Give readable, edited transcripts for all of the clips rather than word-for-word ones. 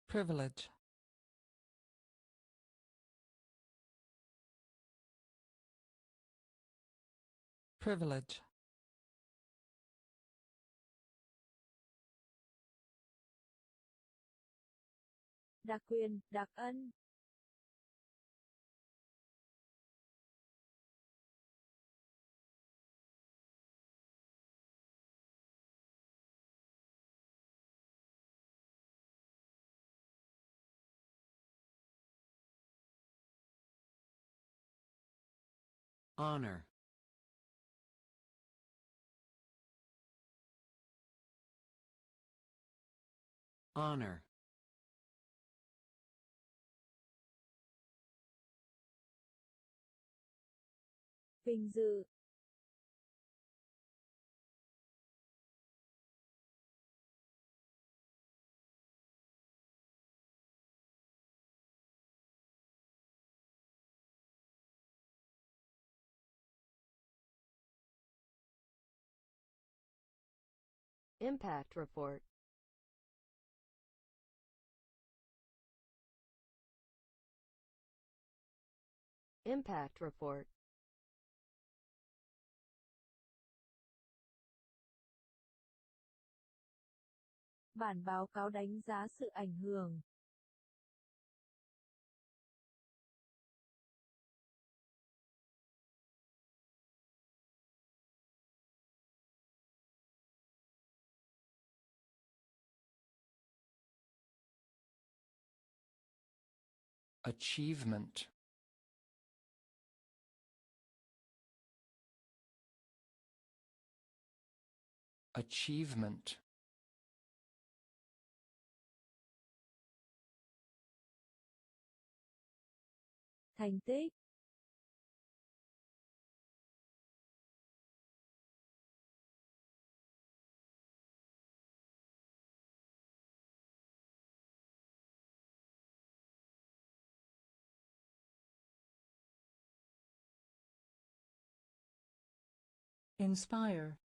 privilege, privilege, đặc quyền, đặc ân, honor, honor, vinh dự, Impact report. Impact report. bản báo cáo đánh giá sự ảnh hưởng, achievement, achievement, thành tích, inspire,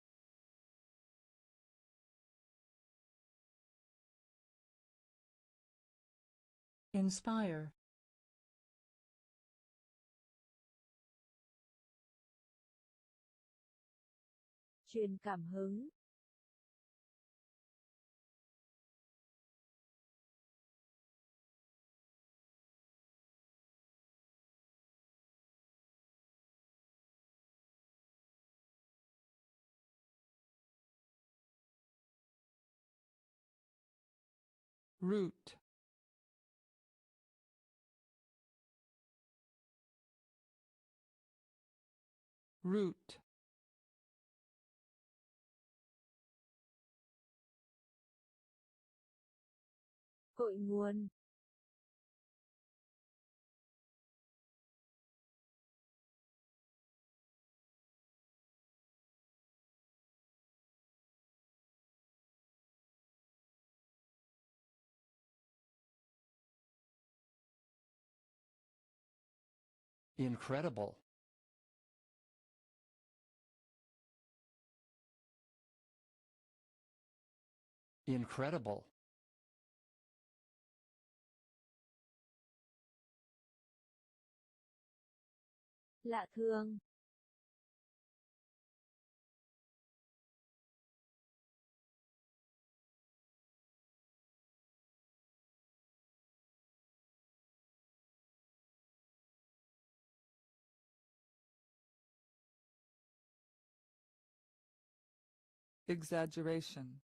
inspire, truyền cảm hứng, root, root, cội nguồn, incredible, incredible, lạ thường, exaggeration,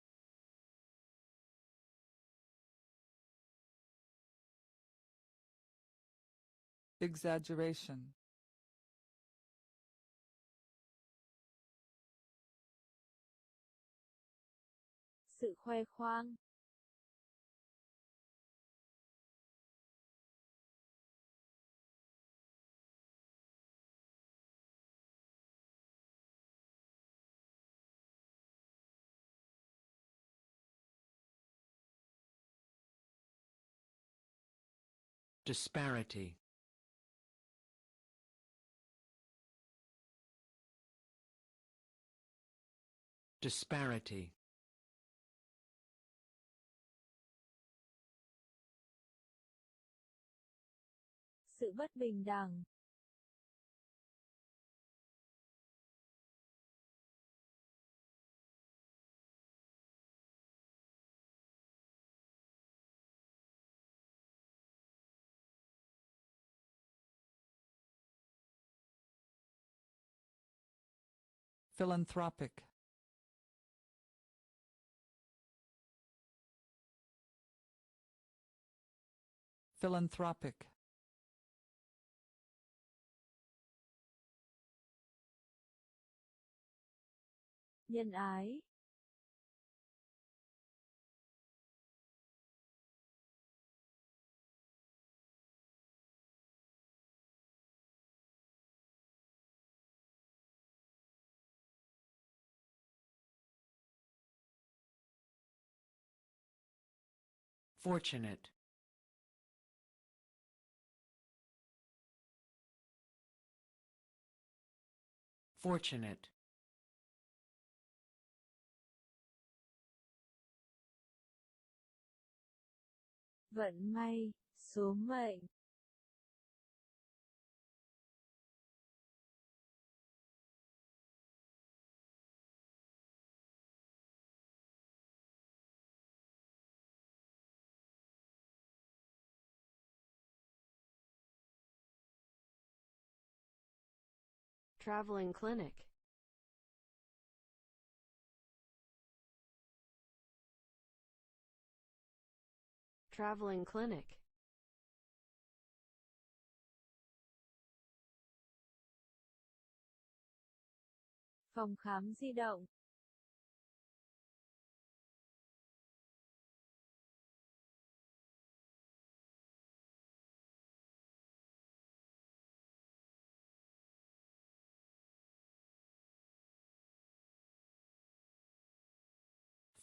exaggeration, sự khoe khoang, disparity, disparity, bất bình đẳng. Philanthropic. Philanthropic. Nhân ái. Fortunate. Fortunate. Vận may, số mệnh. Traveling clinic. Traveling clinic. Phòng khám di động.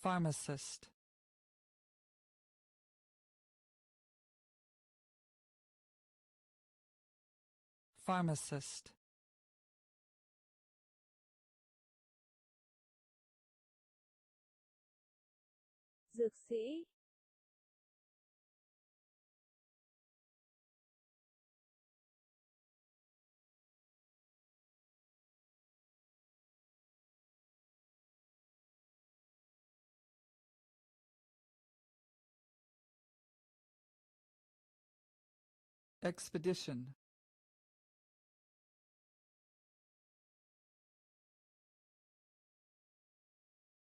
Pharmacist. Pharmacist. Dược sĩ. Expedition.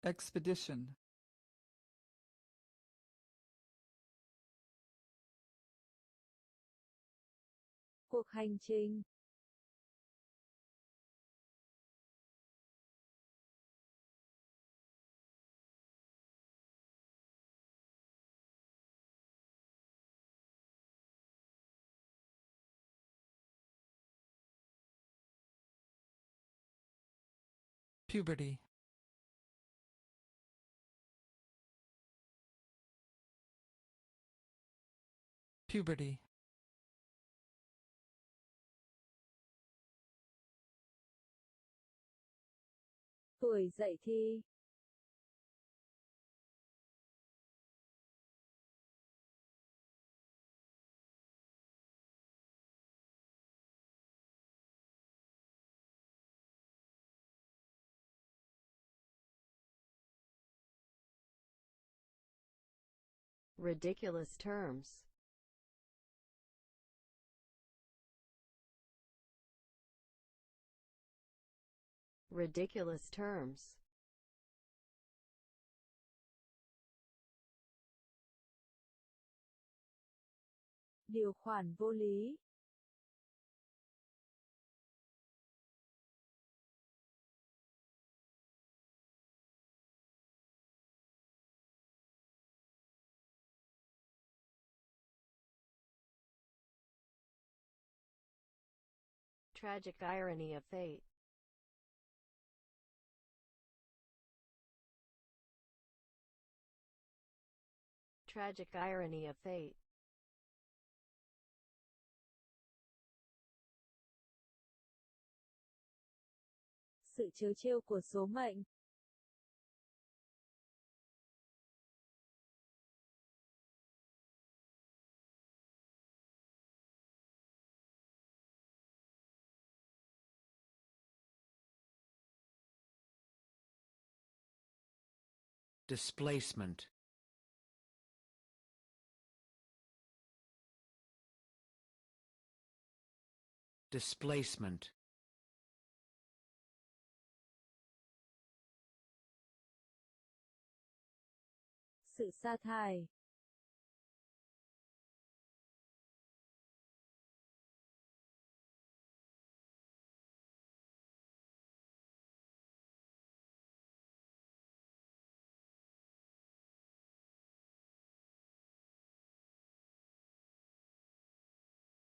Expedition. Cuộc hành trình. Puberty. Puberty. Tuổi dậy thì. Ridiculous terms. Ridiculous terms. Điều khoản vô lý. Tragic irony of fate. Tragic irony of fate. Sự trớ trêu của số mệnh. displacement, displacement, Sự sa thải.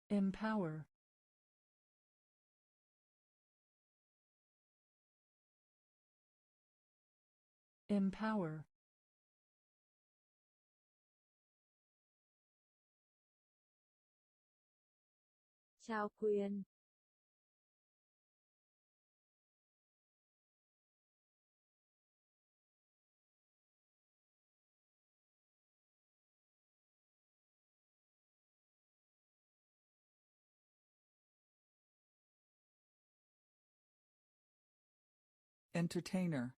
Empower. Empower. Trao quyền. Entertainer.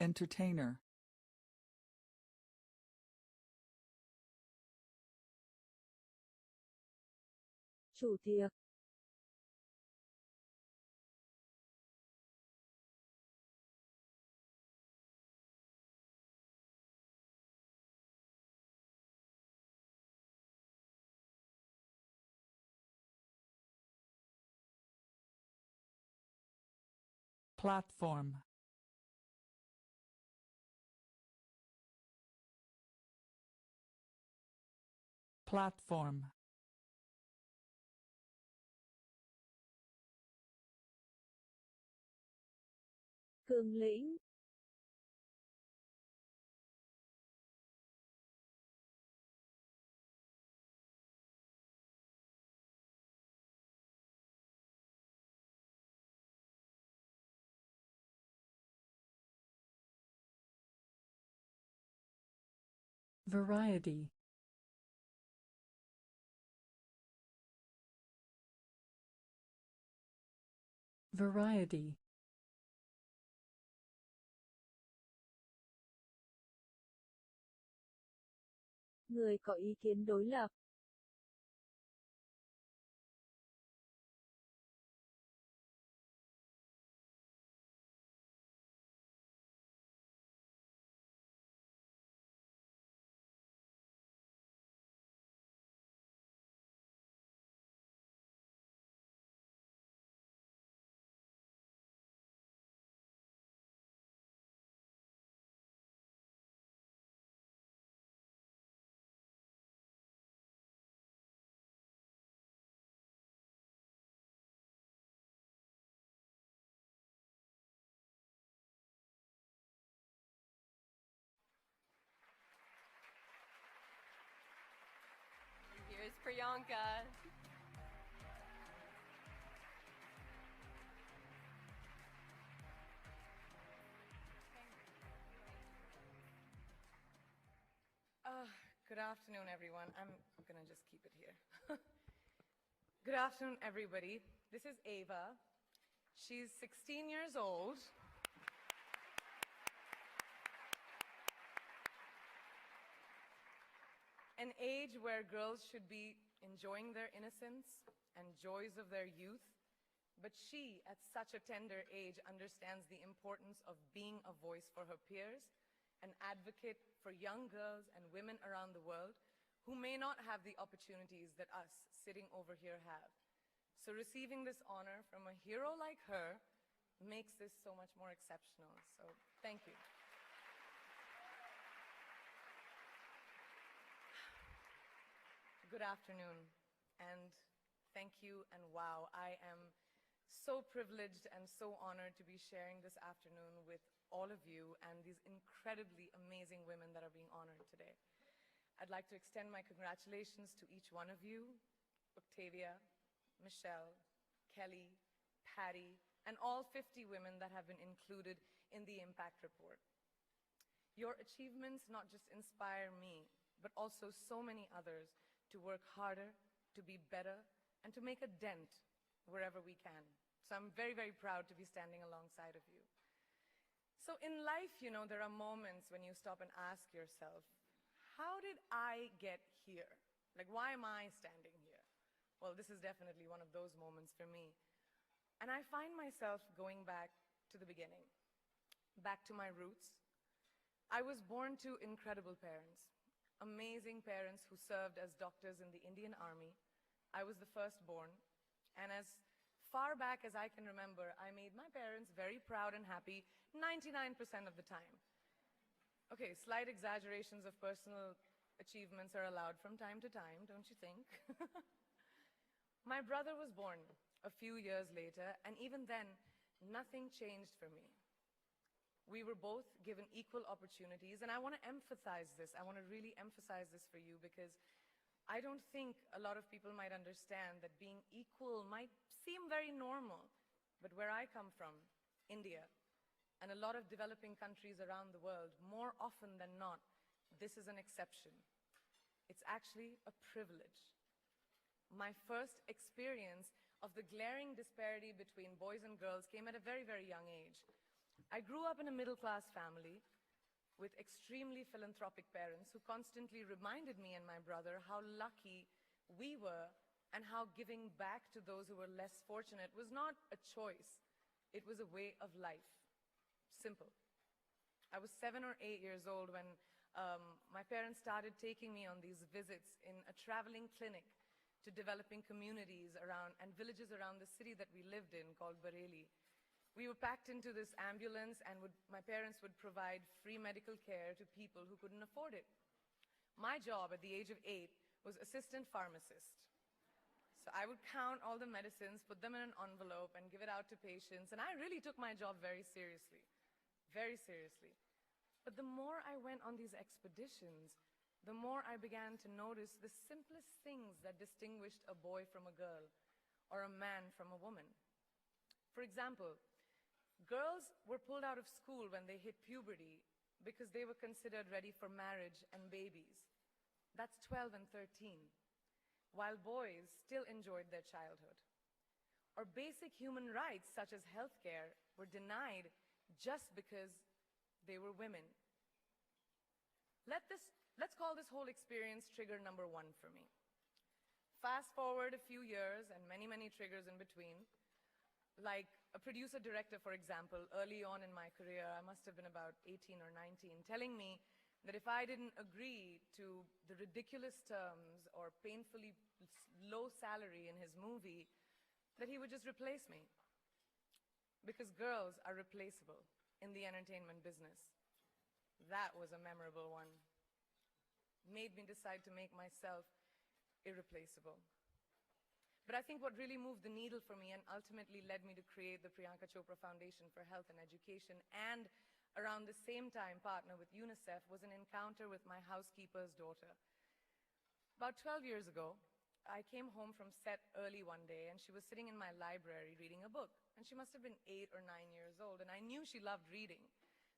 Entertainer. Chủ tiệc. Platform. Platform. Cương lĩnh. Variety. Variety. Người có ý kiến đối lập. Here's Priyanka. Good afternoon, everyone. I'm gonna just keep it here. Good afternoon, everybody. This is Ava. She's 16 years old. An age where girls should be enjoying their innocence and joys of their youth. But she, at such a tender age, understands the importance of being a voice for her peers, an advocate for young girls and women around the world who may not have the opportunities that us sitting over here have. So receiving this honor from a hero like her makes this so much more exceptional. So thank you. Good afternoon, and thank you, and wow, I am so privileged and so honored to be sharing this afternoon with all of you and these incredibly amazing women that are being honored today. I'd like to extend my congratulations to each one of you, Octavia, Michelle, Kelly, Patty, and all 50 women that have been included in the Impact Report. Your achievements not just inspire me, but also so many others to work harder, to be better, and to make a dent wherever we can. So I'm very, very proud to be standing alongside of you. So in life, you know, there are moments when you stop and ask yourself, how did I get here? Like, why am I standing here? Well, this is definitely one of those moments for me. And I find myself going back to the beginning, back to my roots. I was born to incredible parents, amazing parents who served as doctors in the Indian Army. I was the firstborn, and as far back as I can remember, I made my parents very proud and happy 99% of the time. Okay, slight exaggerations of personal achievements are allowed from time to time, don't you think? My brother was born a few years later, and even then, nothing changed for me. We were both given equal opportunities, and I want to emphasize this. I want to really emphasize this for you because I don't think a lot of people might understand that being equal might seem very normal. But where I come from, India, and a lot of developing countries around the world, more often than not, this is an exception. It's actually a privilege. My first experience of the glaring disparity between boys and girls came at a very, very young age. I grew up in a middle-class family with extremely philanthropic parents who constantly reminded me and my brother how lucky we were and how giving back to those who were less fortunate was not a choice. It was a way of life. Simple. I was 7 or 8 years old when my parents started taking me on these visits in a traveling clinic to developing communities around and villages around the city that we lived in called Bareilly. We were packed into this ambulance, and my parents would provide free medical care to people who couldn't afford it. My job at the age of 8 was assistant pharmacist. So I would count all the medicines, put them in an envelope, and give it out to patients, and I really took my job very seriously, very seriously. But the more I went on these expeditions, the more I began to notice the simplest things that distinguished a boy from a girl, or a man from a woman. For example, girls were pulled out of school when they hit puberty because they were considered ready for marriage and babies. That's 12 and 13, while boys still enjoyed their childhood. Or basic human rights such as healthcare were denied just because they were women. Let's call this whole experience trigger number 1 for me. Fast forward a few years and many, many triggers in between. Like a producer-director, for example, early on in my career, I must have been about 18 or 19, telling me that if I didn't agree to the ridiculous terms or painfully low salary in his movie, that he would just replace me. Because girls are replaceable in the entertainment business. That was a memorable one. Made me decide to make myself irreplaceable. But I think what really moved the needle for me and ultimately led me to create the Priyanka Chopra Foundation for Health and Education and around the same time partner with UNICEF was an encounter with my housekeeper's daughter. About 12 years ago, I came home from set early one day and she was sitting in my library reading a book. And she must have been 8 or 9 years old and I knew she loved reading.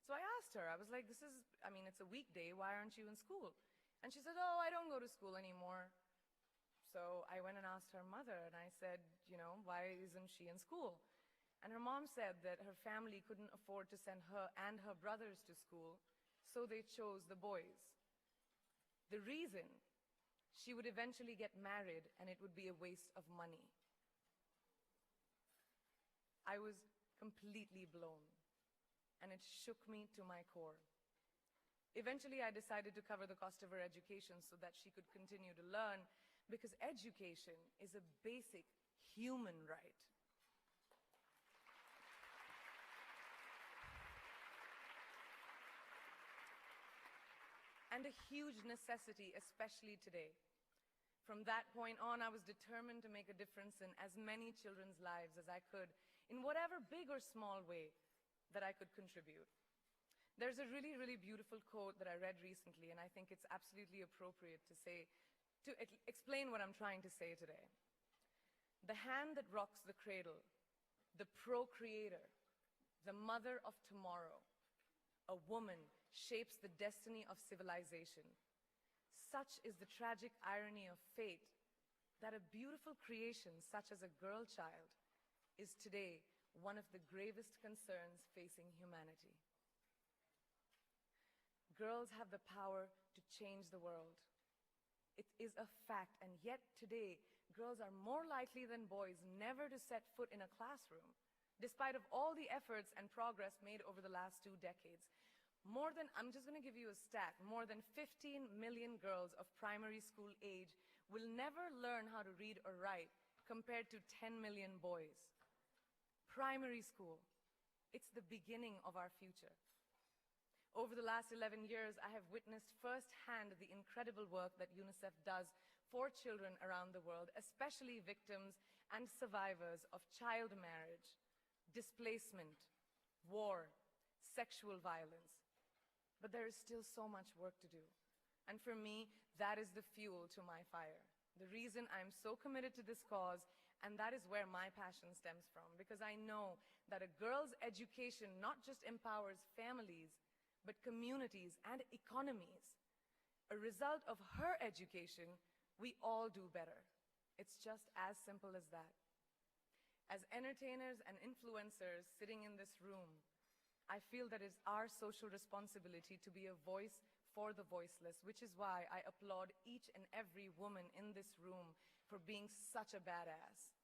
So I asked her, I was like, it's a weekday, why aren't you in school? And she said, oh, I don't go to school anymore. So I went and asked her mother, and I said, why isn't she in school? And her mom said that her family couldn't afford to send her and her brothers to school, so they chose the boys. The reason, she would eventually get married, and it would be a waste of money. I was completely blown, and it shook me to my core. Eventually, I decided to cover the cost of her education so that she could continue to learn, because education is a basic human right. And a huge necessity, especially today. From that point on, I was determined to make a difference in as many children's lives as I could, in whatever big or small way that I could contribute. There's a really, really beautiful quote that I read recently, and I think it's absolutely appropriate to explain what I'm trying to say today. The hand that rocks the cradle, the procreator, the mother of tomorrow, a woman shapes the destiny of civilization. Such is the tragic irony of fate that a beautiful creation such as a girl child is today one of the gravest concerns facing humanity. Girls have the power to change the world. It is a fact, and yet today, girls are more likely than boys never to set foot in a classroom, despite of all the efforts and progress made over the last 2 decades. I'm just going to give you a stat, more than 15 million girls of primary school age will never learn how to read or write, compared to 10 million boys. Primary school, it's the beginning of our future. Over the last 11 years, I have witnessed firsthand the incredible work that UNICEF does for children around the world, especially victims and survivors of child marriage, displacement, war, sexual violence. But there is still so much work to do. And for me, that is the fuel to my fire. The reason I'm so committed to this cause, and that is where my passion stems from, because I know that a girl's education not just empowers families, but communities and economies. A result of her education, we all do better. It's just as simple as that. As entertainers and influencers sitting in this room, I feel that it's our social responsibility to be a voice for the voiceless, which is why I applaud each and every woman in this room for being such a badass.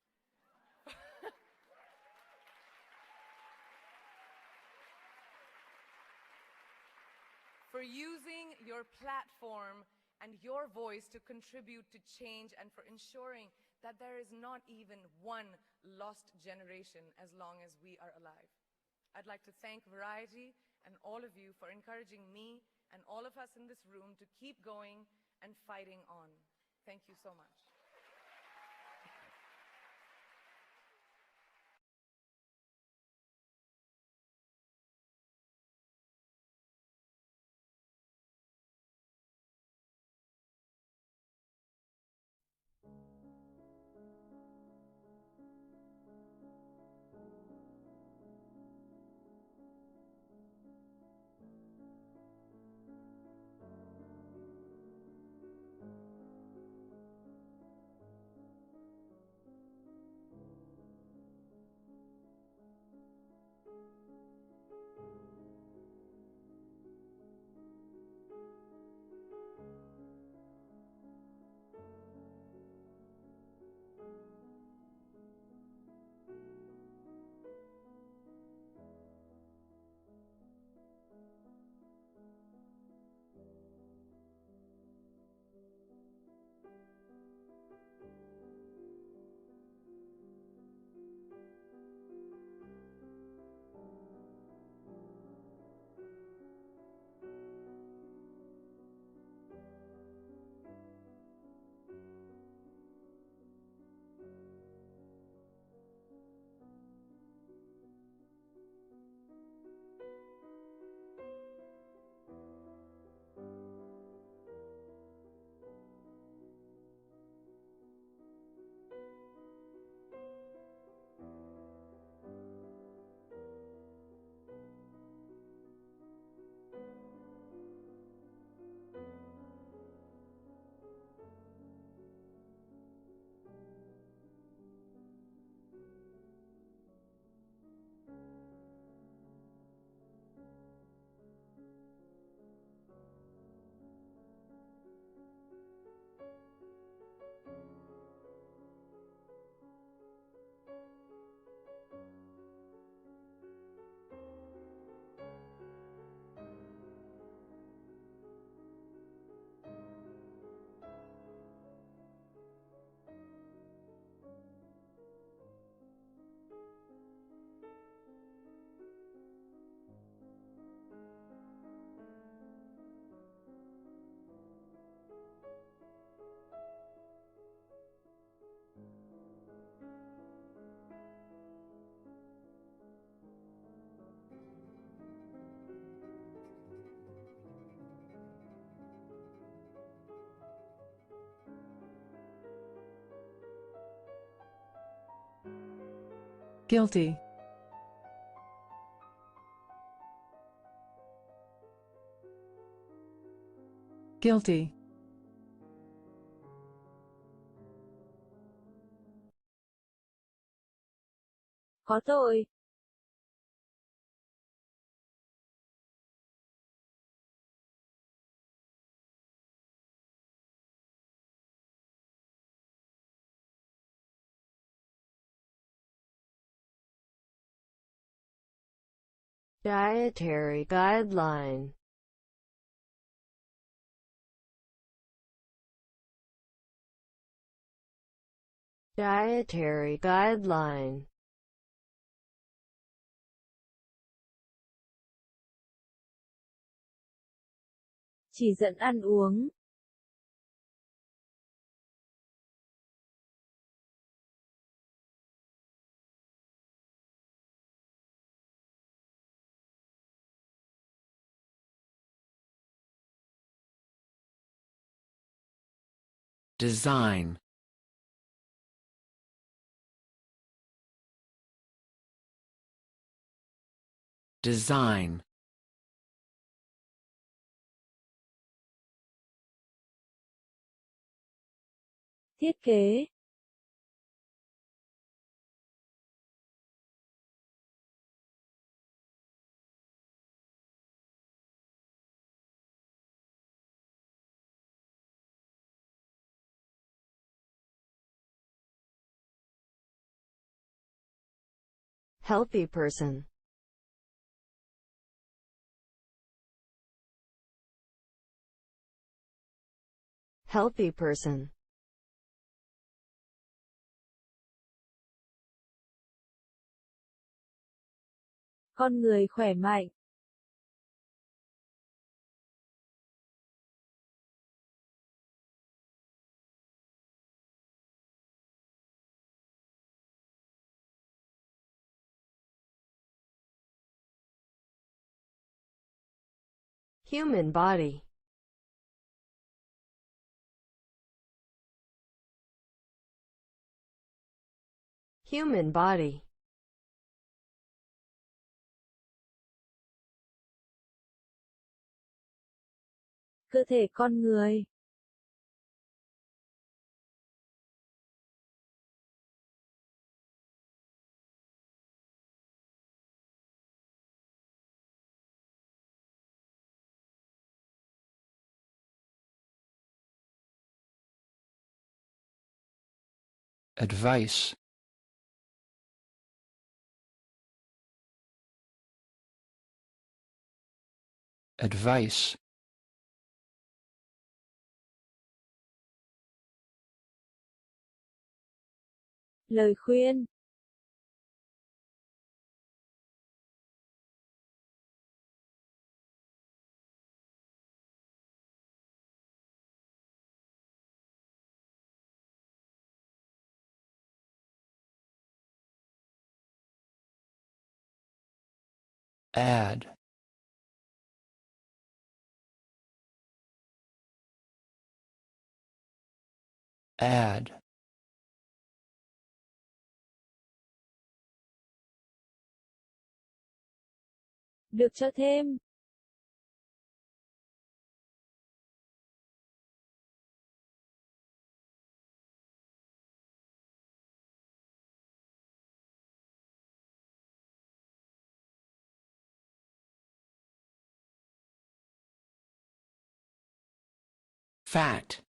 For using your platform and your voice to contribute to change, and for ensuring that there is not even one lost generation as long as we are alive. I'd like to thank Variety and all of you for encouraging me and all of us in this room to keep going and fighting on. Thank you so much. Guilty. Guilty. Có tội. Dietary guideline. Dietary guideline. Chỉ dẫn ăn uống. Design. Design. Thiết kế. Healthy person. Healthy person. Con người khỏe mạnh. Human body. Human body. Cơ thể con người. Advice. Advice. Lời khuyên. Add. Add. Được cho thêm. Fat.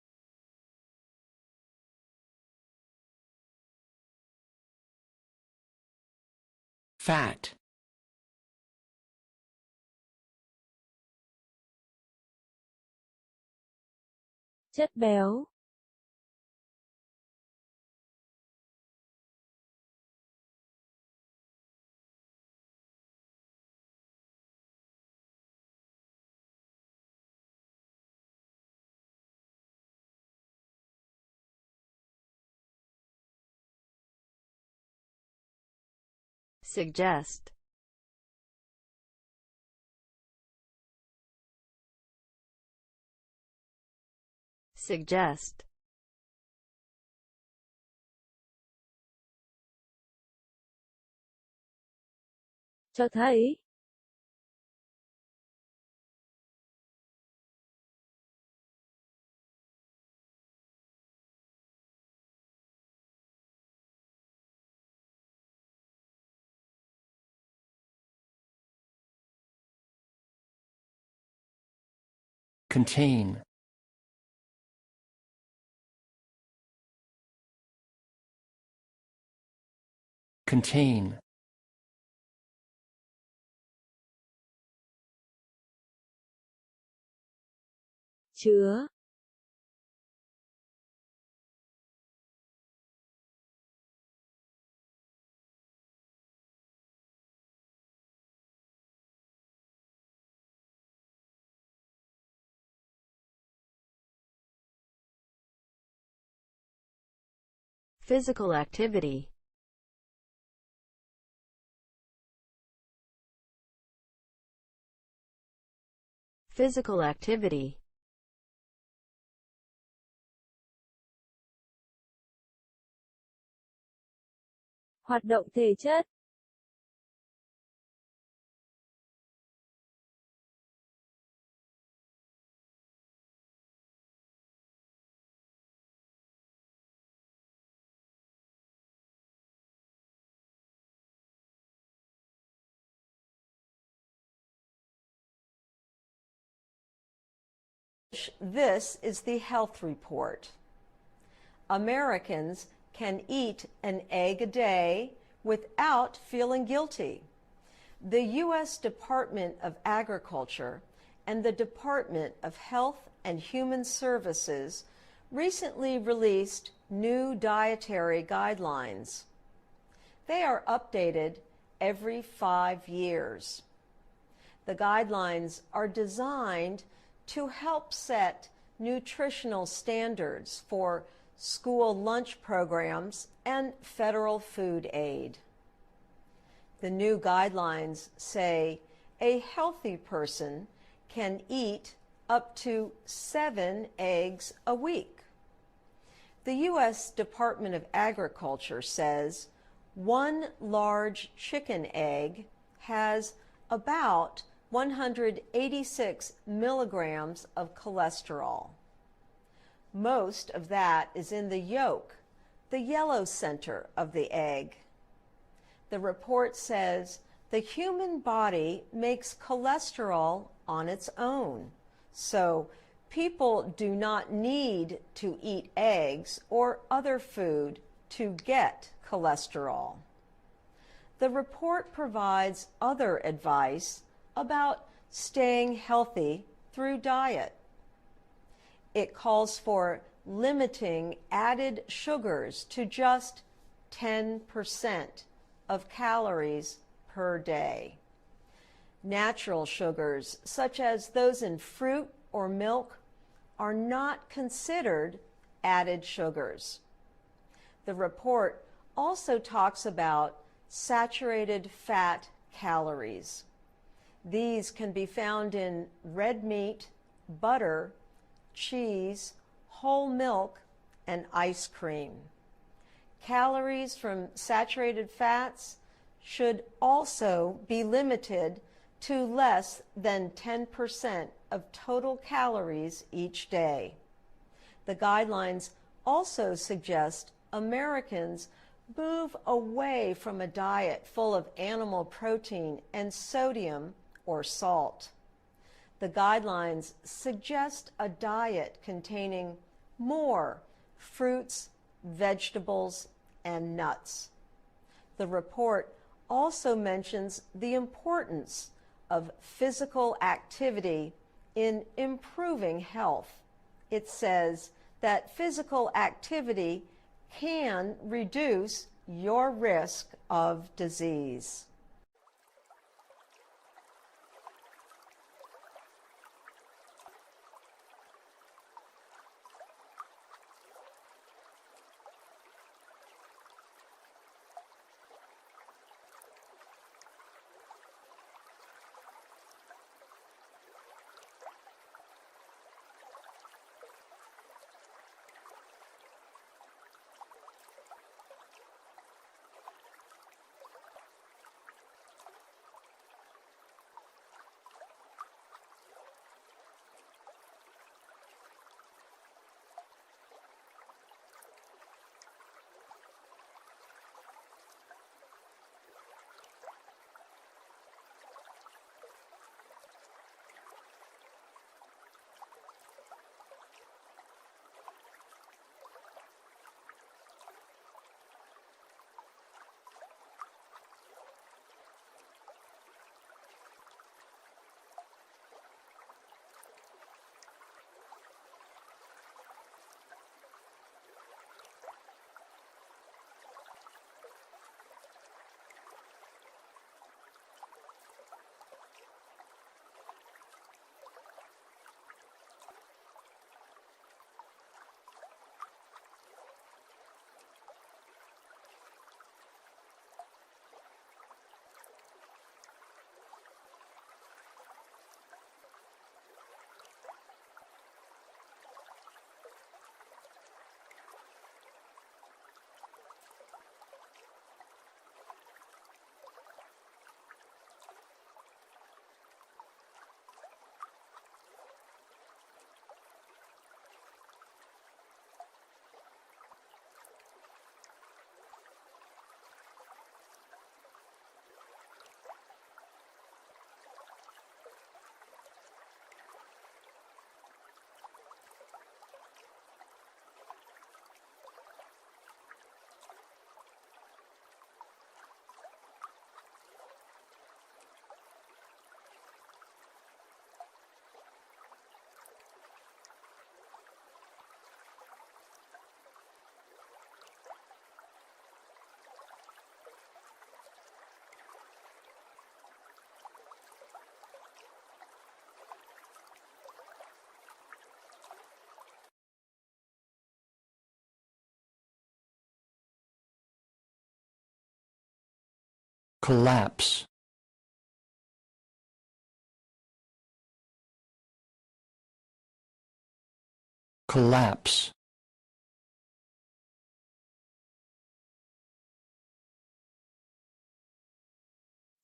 Fat. Chất béo. Suggest. Suggest. Cho thấy. contain, contain, chứa, physical activity, physical activity, hoạt động thể chất, This is the health report. Americans can eat an egg a day without feeling guilty. The U.S. Department of Agriculture and the Department of Health and Human Services recently released new dietary guidelines. They are updated every 5 years. The guidelines are designed to help set nutritional standards for school lunch programs and federal food aid. The new guidelines say a healthy person can eat up to 7 eggs a week. The U.S. Department of Agriculture says 1 large chicken egg has about 186 milligrams of cholesterol. Most of that is in the yolk, the yellow center of the egg. The report says the human body makes cholesterol on its own, so people do not need to eat eggs or other food to get cholesterol. The report provides advice advice about staying healthy through diet. It calls for limiting added sugars to just 10% of calories per day. Natural sugars, such as those in fruit or milk, are not considered added sugars. The report also talks about saturated fat calories. These can be found in red meat, butter, cheese, whole milk, and ice cream. Calories from saturated fats should also be limited to less than 10% of total calories each day. The guidelines also suggest Americans move away from a diet full of animal protein and sodium or salt. The guidelines suggest a diet containing more fruits, vegetables, and nuts. The report also mentions the importance of physical activity in improving health. It says that physical activity can reduce your risk of disease. collapse, collapse,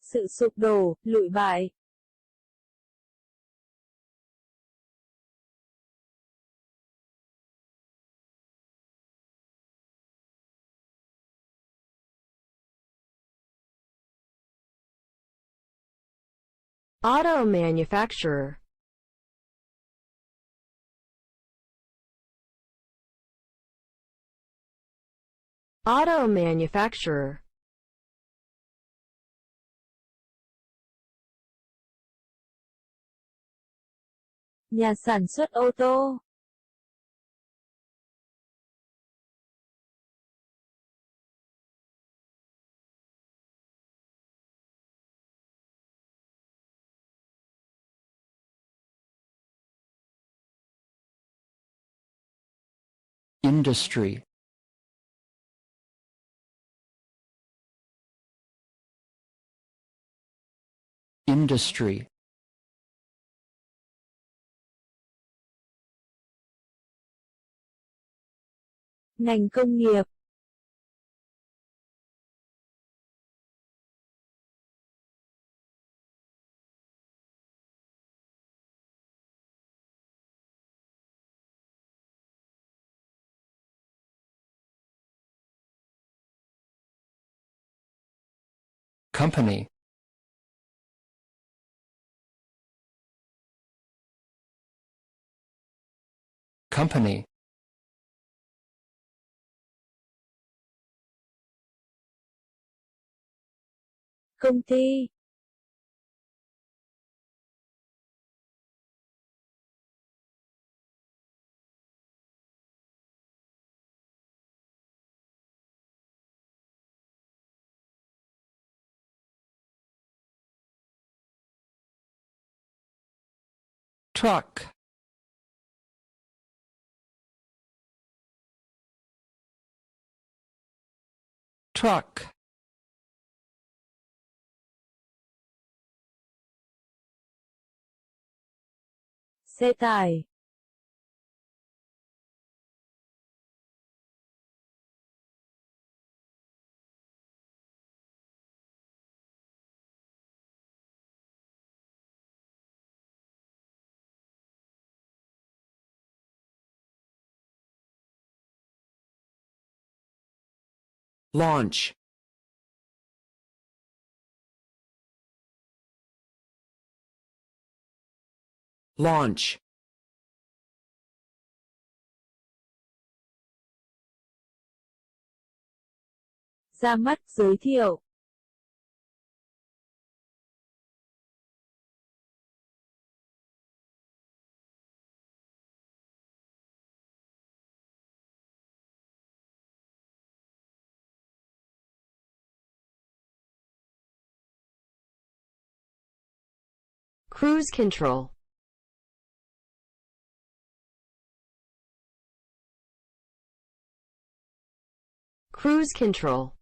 Sự sụp đổ, lụi bại. Auto manufacturer. Auto manufacturer. Nhà sản xuất ô tô. industry, industry, Ngành công nghiệp. company, company, Công ty. truck, truck, Xe tải. launch, launch, Ra mắt giới thiệu. Cruise control. Cruise control.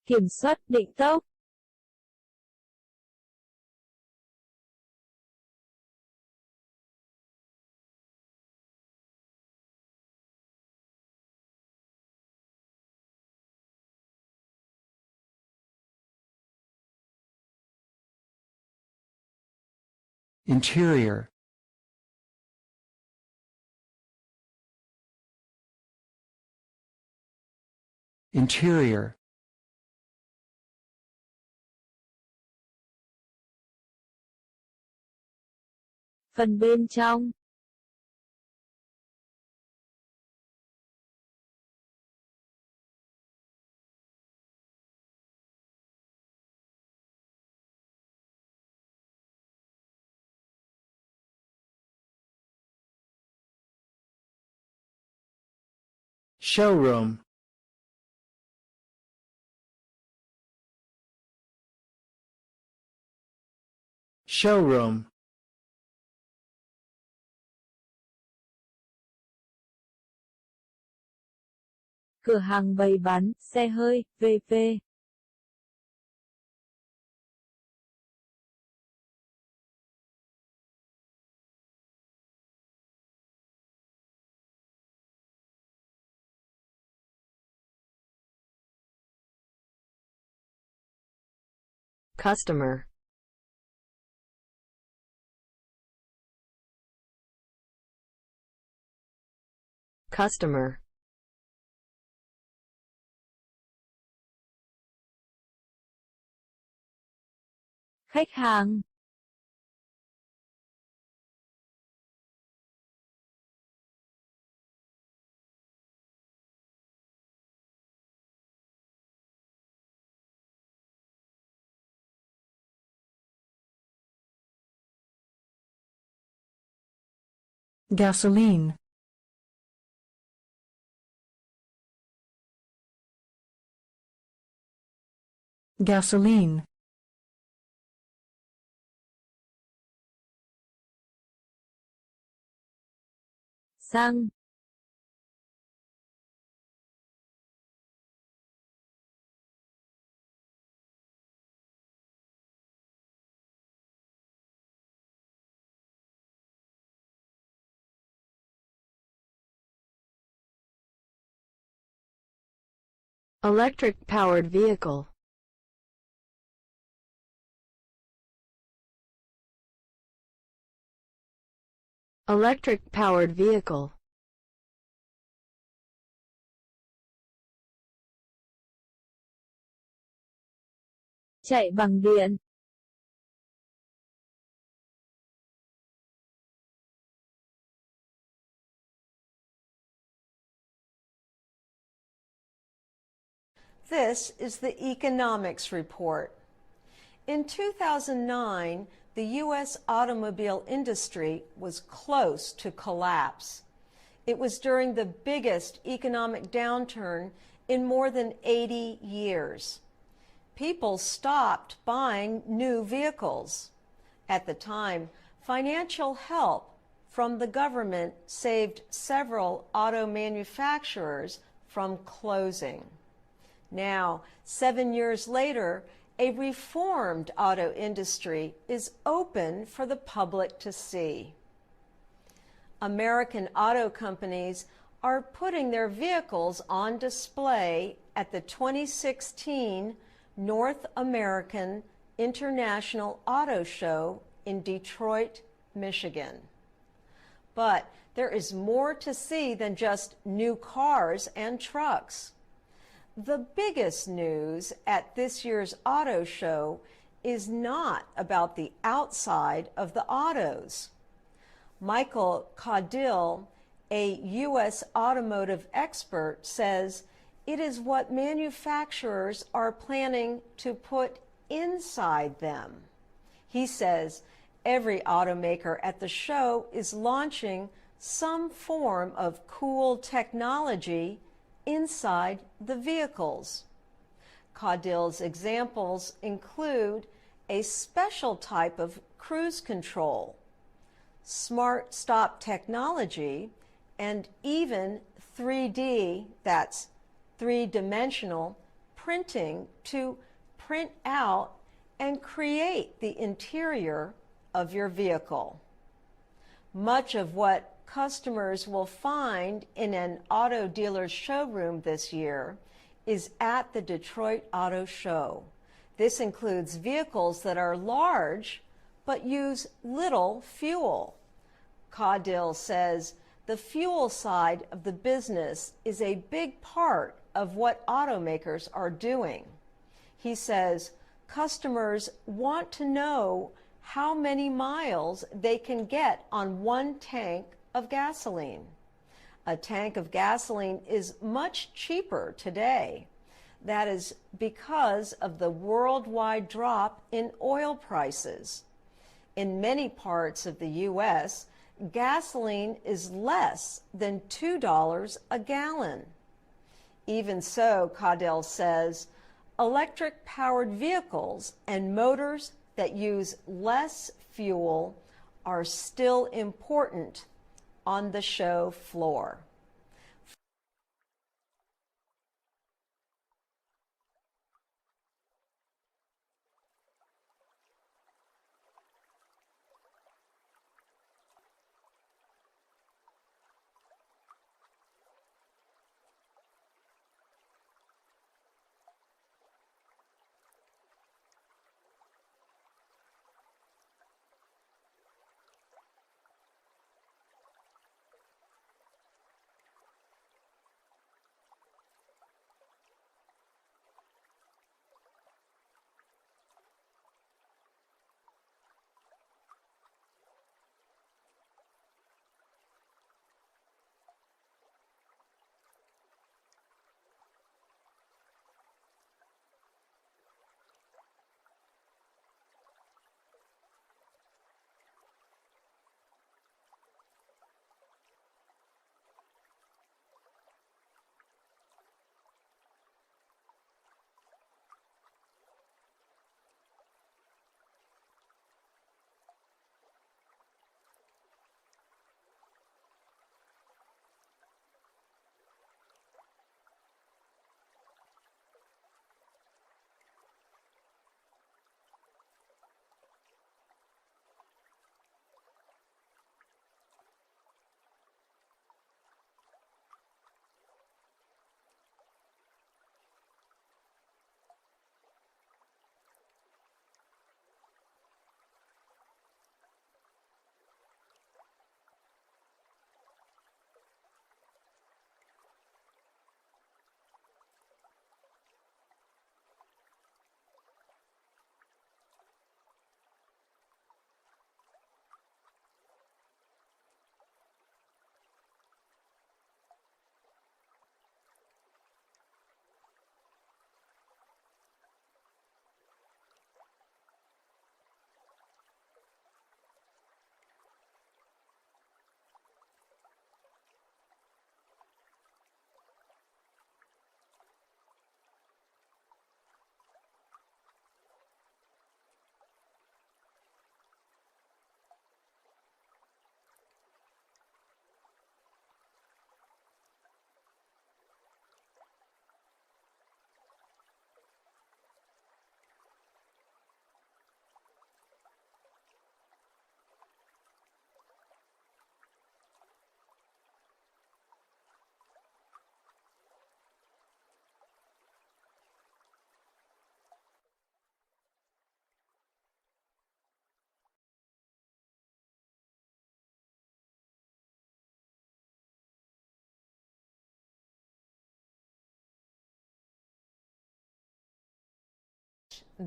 Kiểm soát định tốc. interior, interior, Phần bên trong. showroom, showroom, cửa hàng bày bán xe hơi, v.v. Customer. Customer. Khách hàng. Gasoline. Gasoline. Xăng. Electric-powered vehicle. Electric-powered vehicle. Chạy bằng điện. This is the economics report. In 2009, the U.S. automobile industry was close to collapse. It was during the biggest economic downturn in more than 80 years. People stopped buying new vehicles. At the time, financial help from the government saved several auto manufacturers from closing. Now, 7 years later, a reformed auto industry is open for the public to see. American auto companies are putting their vehicles on display at the 2016 North American International Auto Show in Detroit, Michigan. But there is more to see than just new cars and trucks. The biggest news at this year's auto show is not about the outside of the autos. Michael Caudill, a U.S. automotive expert, says it is what manufacturers are planning to put inside them. He says every automaker at the show is launching some form of cool technology inside the vehicles. Caudill's examples include a special type of cruise control, smart stop technology, and even 3D, that's three-dimensional printing to print out and create the interior of your vehicle. Much of what customers will find in an auto dealer's showroom this year is at the Detroit Auto Show. This includes vehicles that are large but use little fuel. Caudill says the fuel side of the business is a big part of what automakers are doing. He says customers want to know how many miles they can get on one tank of gasoline. A tank of gasoline is much cheaper today. That is because of the worldwide drop in oil prices. In many parts of the U.S., gasoline is less than $2 a gallon. Even so, Caudill says, electric-powered vehicles and motors that use less fuel are still important on the show floor.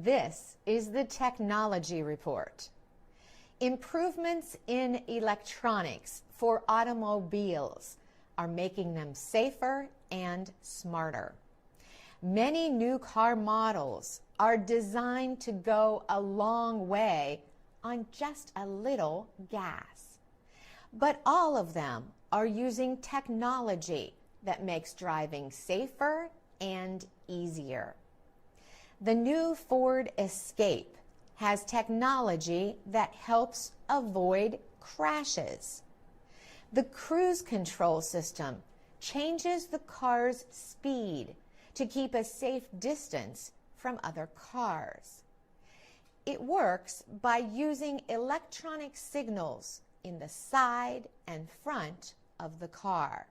This is the Technology Report. Improvements in electronics for automobiles are making them safer and smarter. Many new car models are designed to go a long way on just a little gas. But all of them are using technology that makes driving safer and easier. The new Ford Escape has technology that helps avoid crashes. The cruise control system changes the car's speed to keep a safe distance from other cars. It works by using electronic signals in the side and front of the car.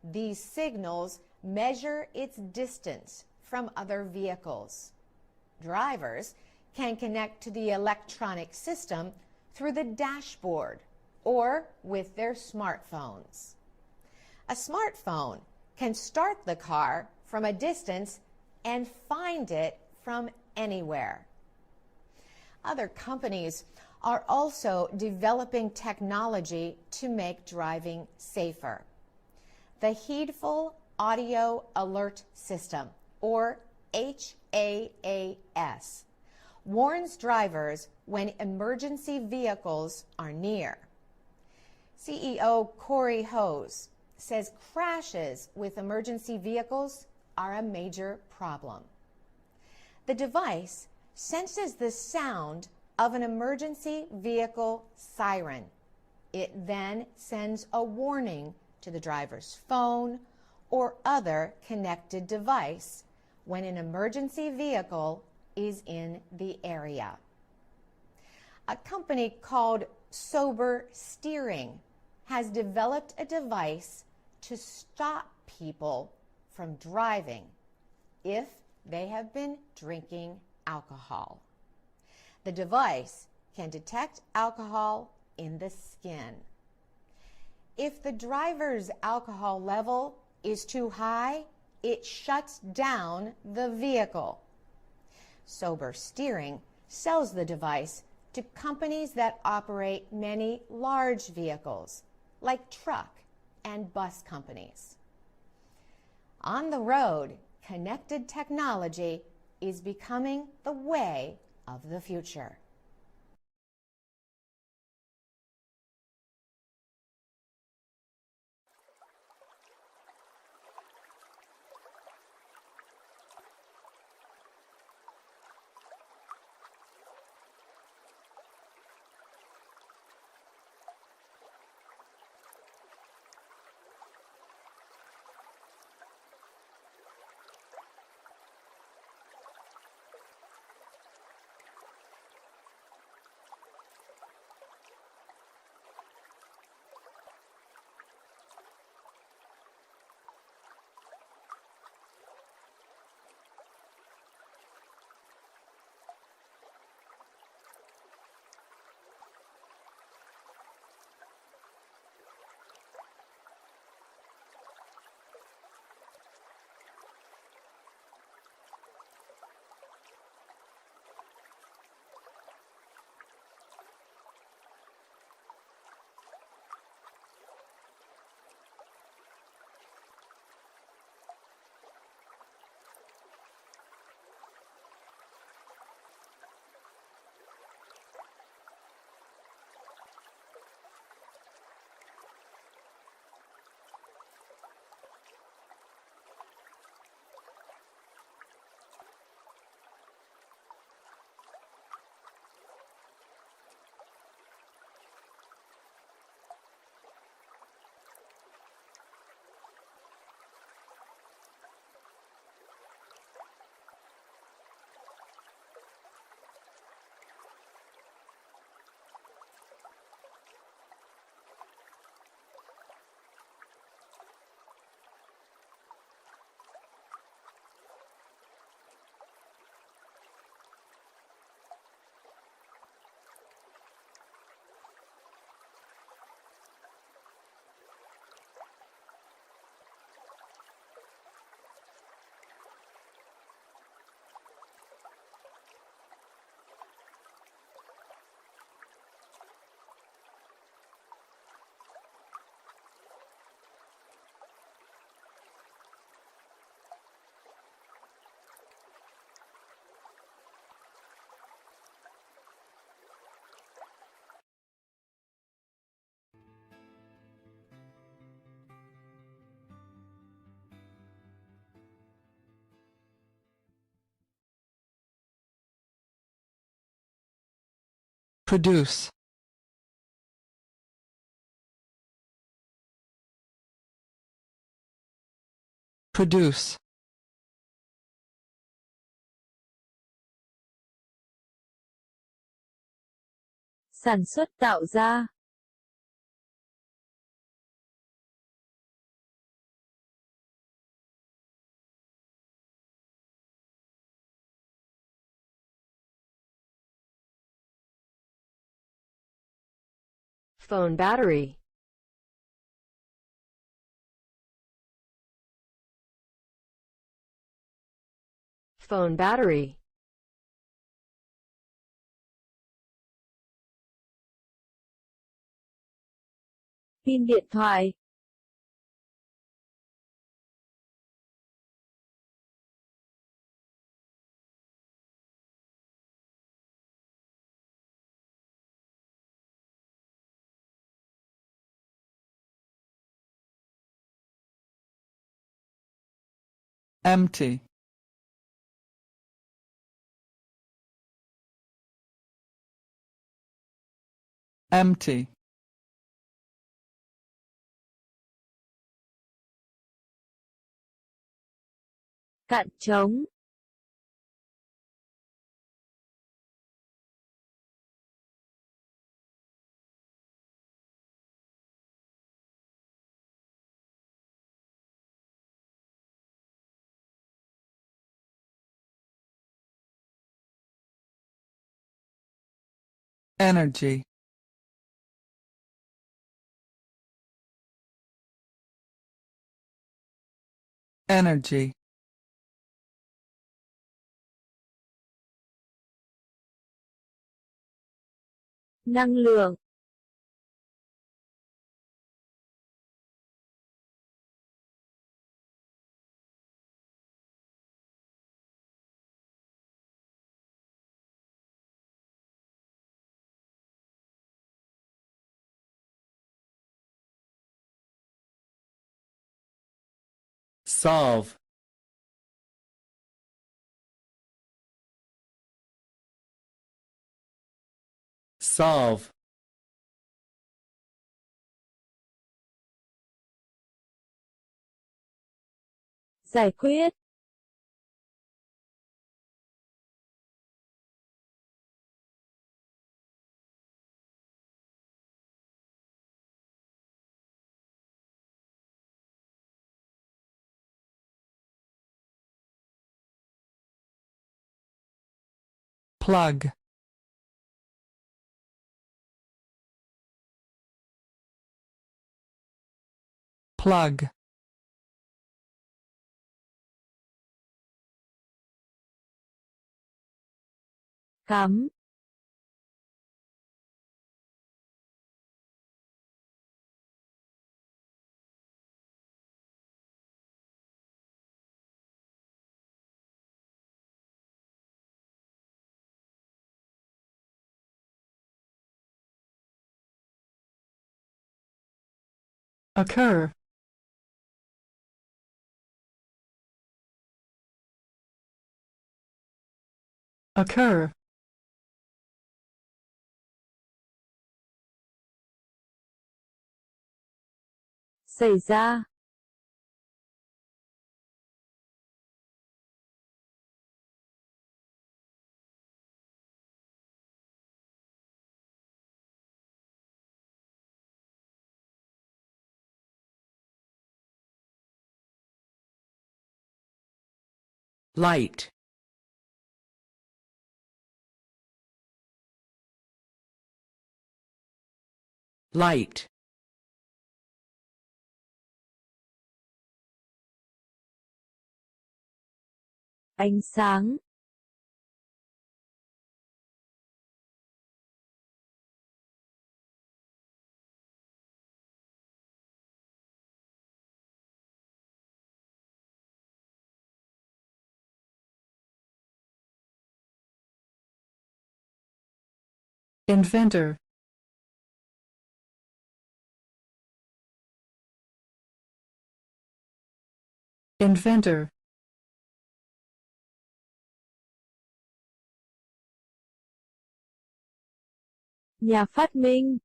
These signals measure its distance from other vehicles. Drivers can connect to the electronic system through the dashboard or with their smartphones. A smartphone can start the car from a distance and find it from anywhere. Other companies are also developing technology to make driving safer. The Heedful Audio Alert System, or HAAS, warns drivers when emergency vehicles are near. CEO Corey Hose says crashes with emergency vehicles are a major problem. The device senses the sound of an emergency vehicle siren. It then sends a warning to the driver's phone or other connected device when an emergency vehicle is in the area. A company called Sober Steering has developed a device to stop people from driving if they have been drinking alcohol. The device can detect alcohol in the skin. If the driver's alcohol level is too high, it shuts down the vehicle. Sober Steering sells the device to companies that operate many large vehicles, like truck and bus companies. On the road, connected technology is becoming the way of the future. produce, produce, Sản xuất tạo ra. Phone battery. Phone battery. Pin điện thoại. empty, empty, Cạn trống. energy, energy, Năng lượng. solve, solve, Giải quyết. plug, plug, Cắm. occur, occur, Xảy ra. light, light, Ánh sáng. inventor, inventor, Nhà phát minh.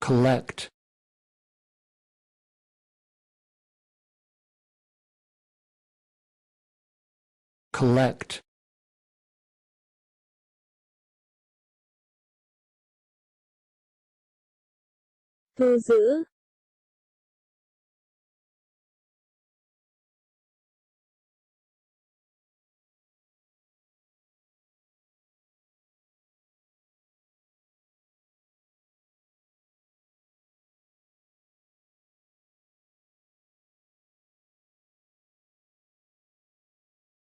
collect, collect, Thu giữ.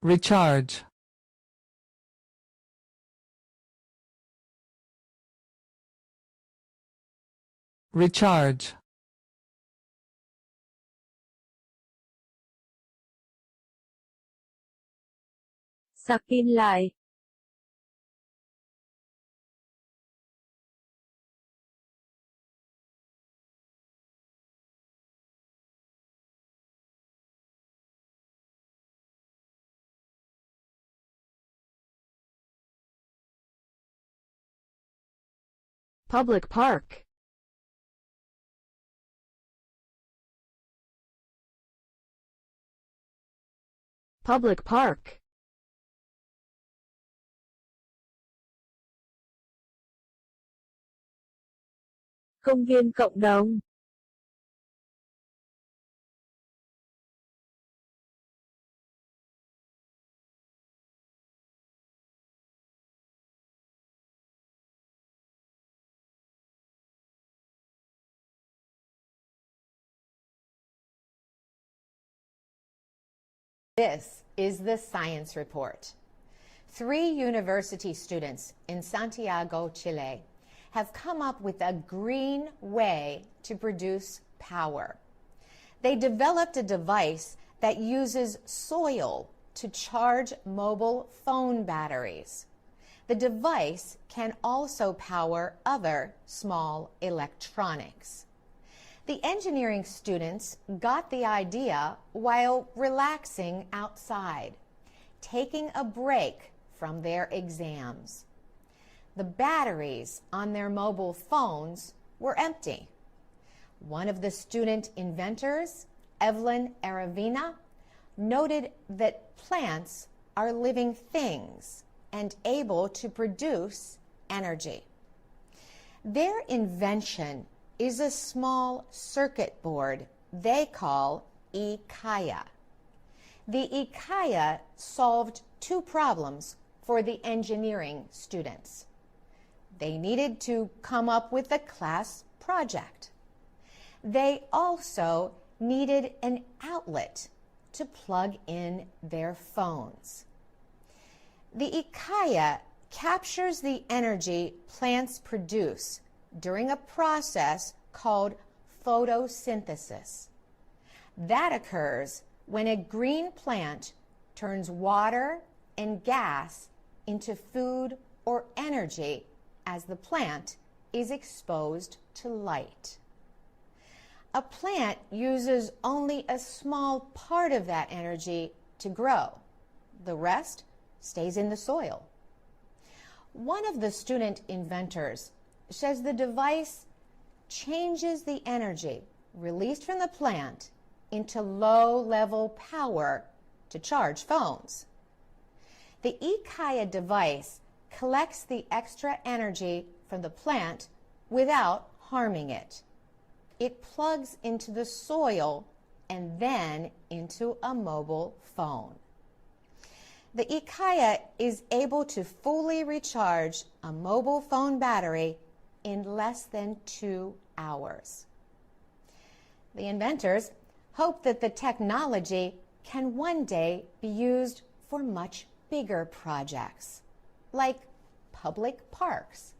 recharge, recharge, Sạc pin lại. Public park. Public park. Công viên cộng đồng. This is the science report. 3 university students in Santiago, Chile, have come up with a green way to produce power. They developed a device that uses soil to charge mobile phone batteries. The device can also power other small electronics. The engineering students got the idea while relaxing outside, taking a break from their exams. The batteries on their mobile phones were empty. One of the student inventors, Evelyn Aravina, noted that plants are living things and able to produce energy. Their invention is a small circuit board they call Ikaya. The Ikaya solved 2 problems for the engineering students. They needed to come up with a class project. They also needed an outlet to plug in their phones. The Ikaya captures the energy plants produce during a process called photosynthesis. That occurs when a green plant turns water and gas into food or energy as the plant is exposed to light. A plant uses only a small part of that energy to grow. The rest stays in the soil. One of the student inventors says the device changes the energy released from the plant into low-level power to charge phones. The Ikaya device collects the extra energy from the plant without harming it. It plugs into the soil and then into a mobile phone. The Ikaya is able to fully recharge a mobile phone battery in less than 2 hours. The inventors hope that the technology can one day be used for much bigger projects, like public parks.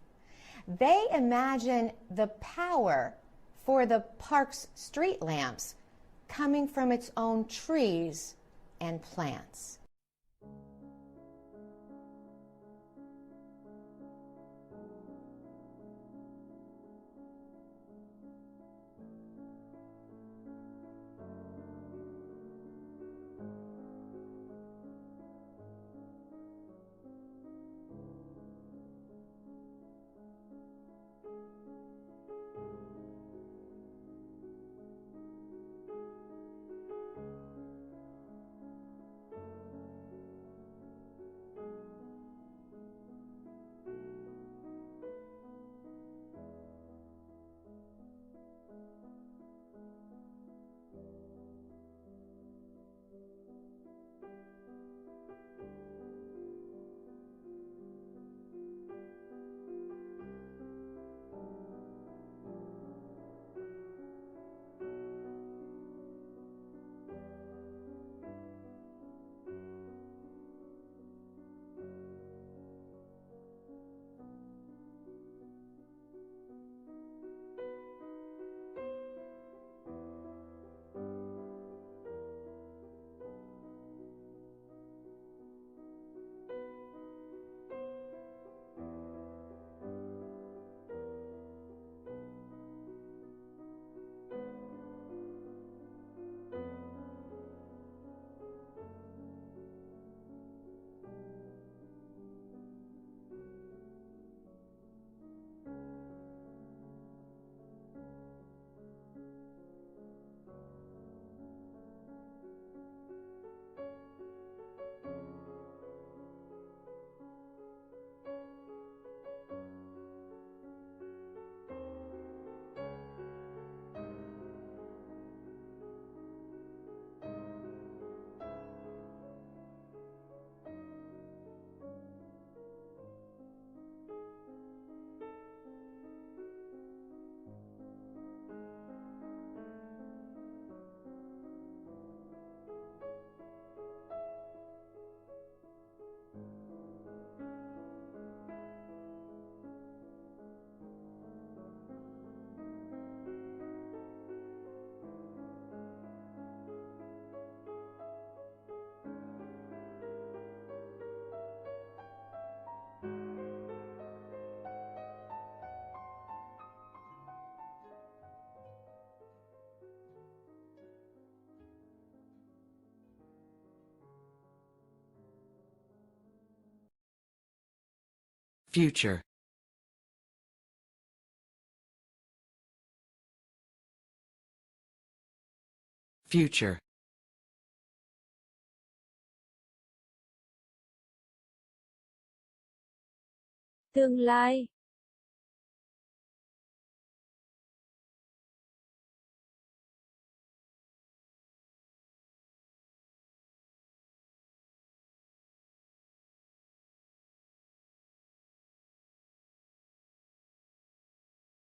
They imagine the power for the park's street lamps coming from its own trees and plants. future, future, Tương lai.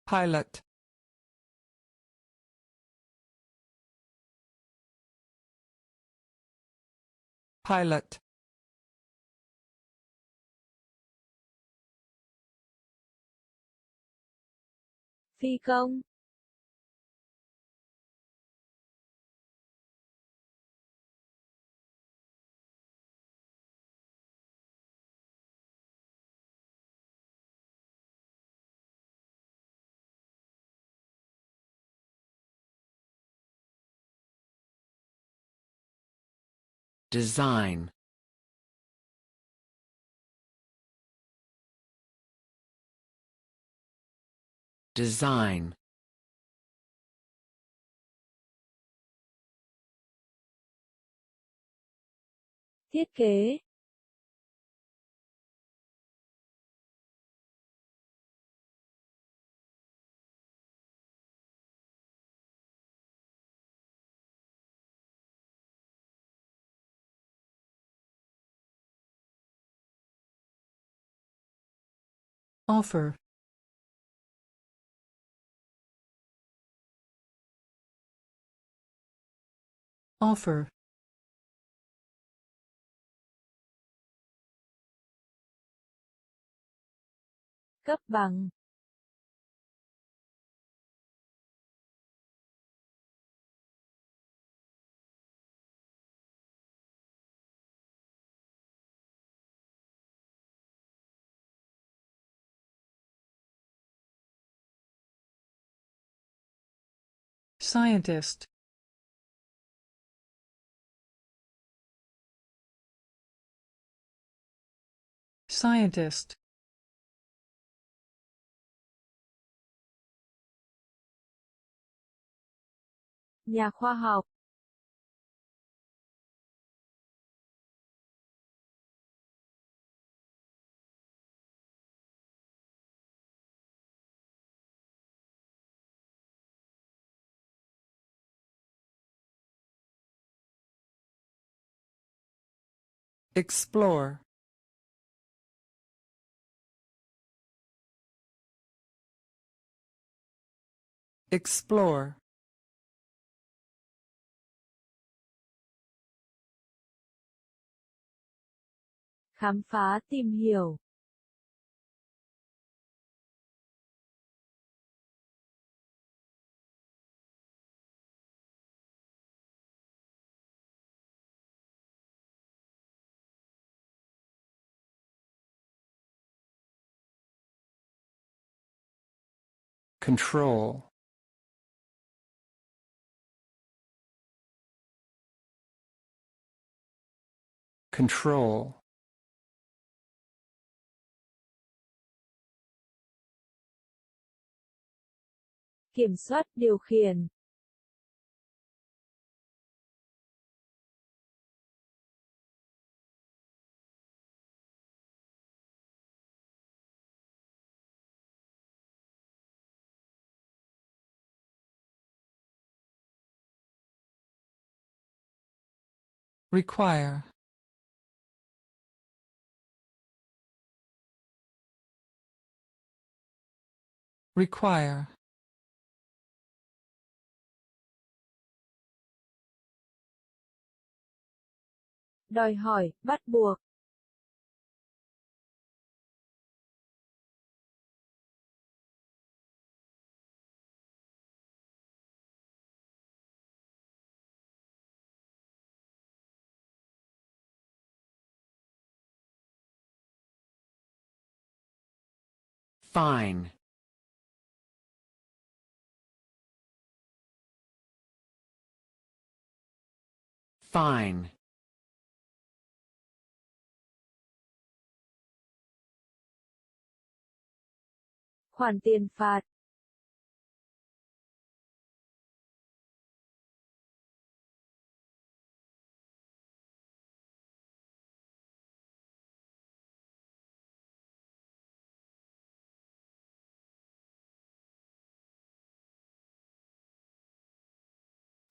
pilot, pilot, Phi công. design, design, Thiết kế. offer, offer, Cấp bằng. scientist, scientist, Nhà khoa học. explore, explore, Khám phá tìm hiểu. control, control, Kiểm soát điều khiển. require, require, Đòi hỏi, bắt buộc. fine, fine, Khoản tiền phạt.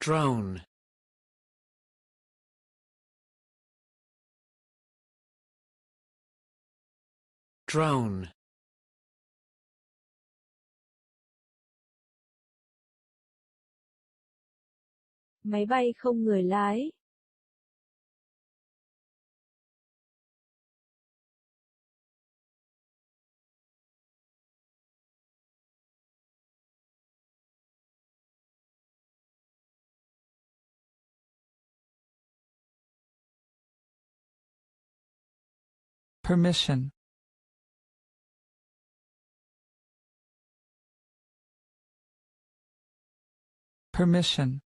Drone. Drone. Máy bay không người lái. Permission. Permission.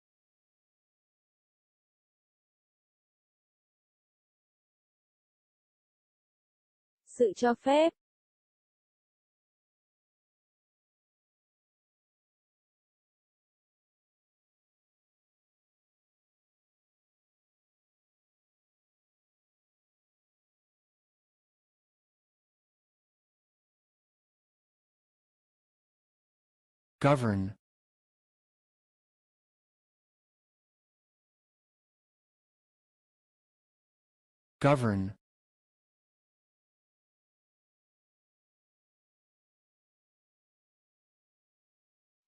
Sự cho phép. Govern. Govern.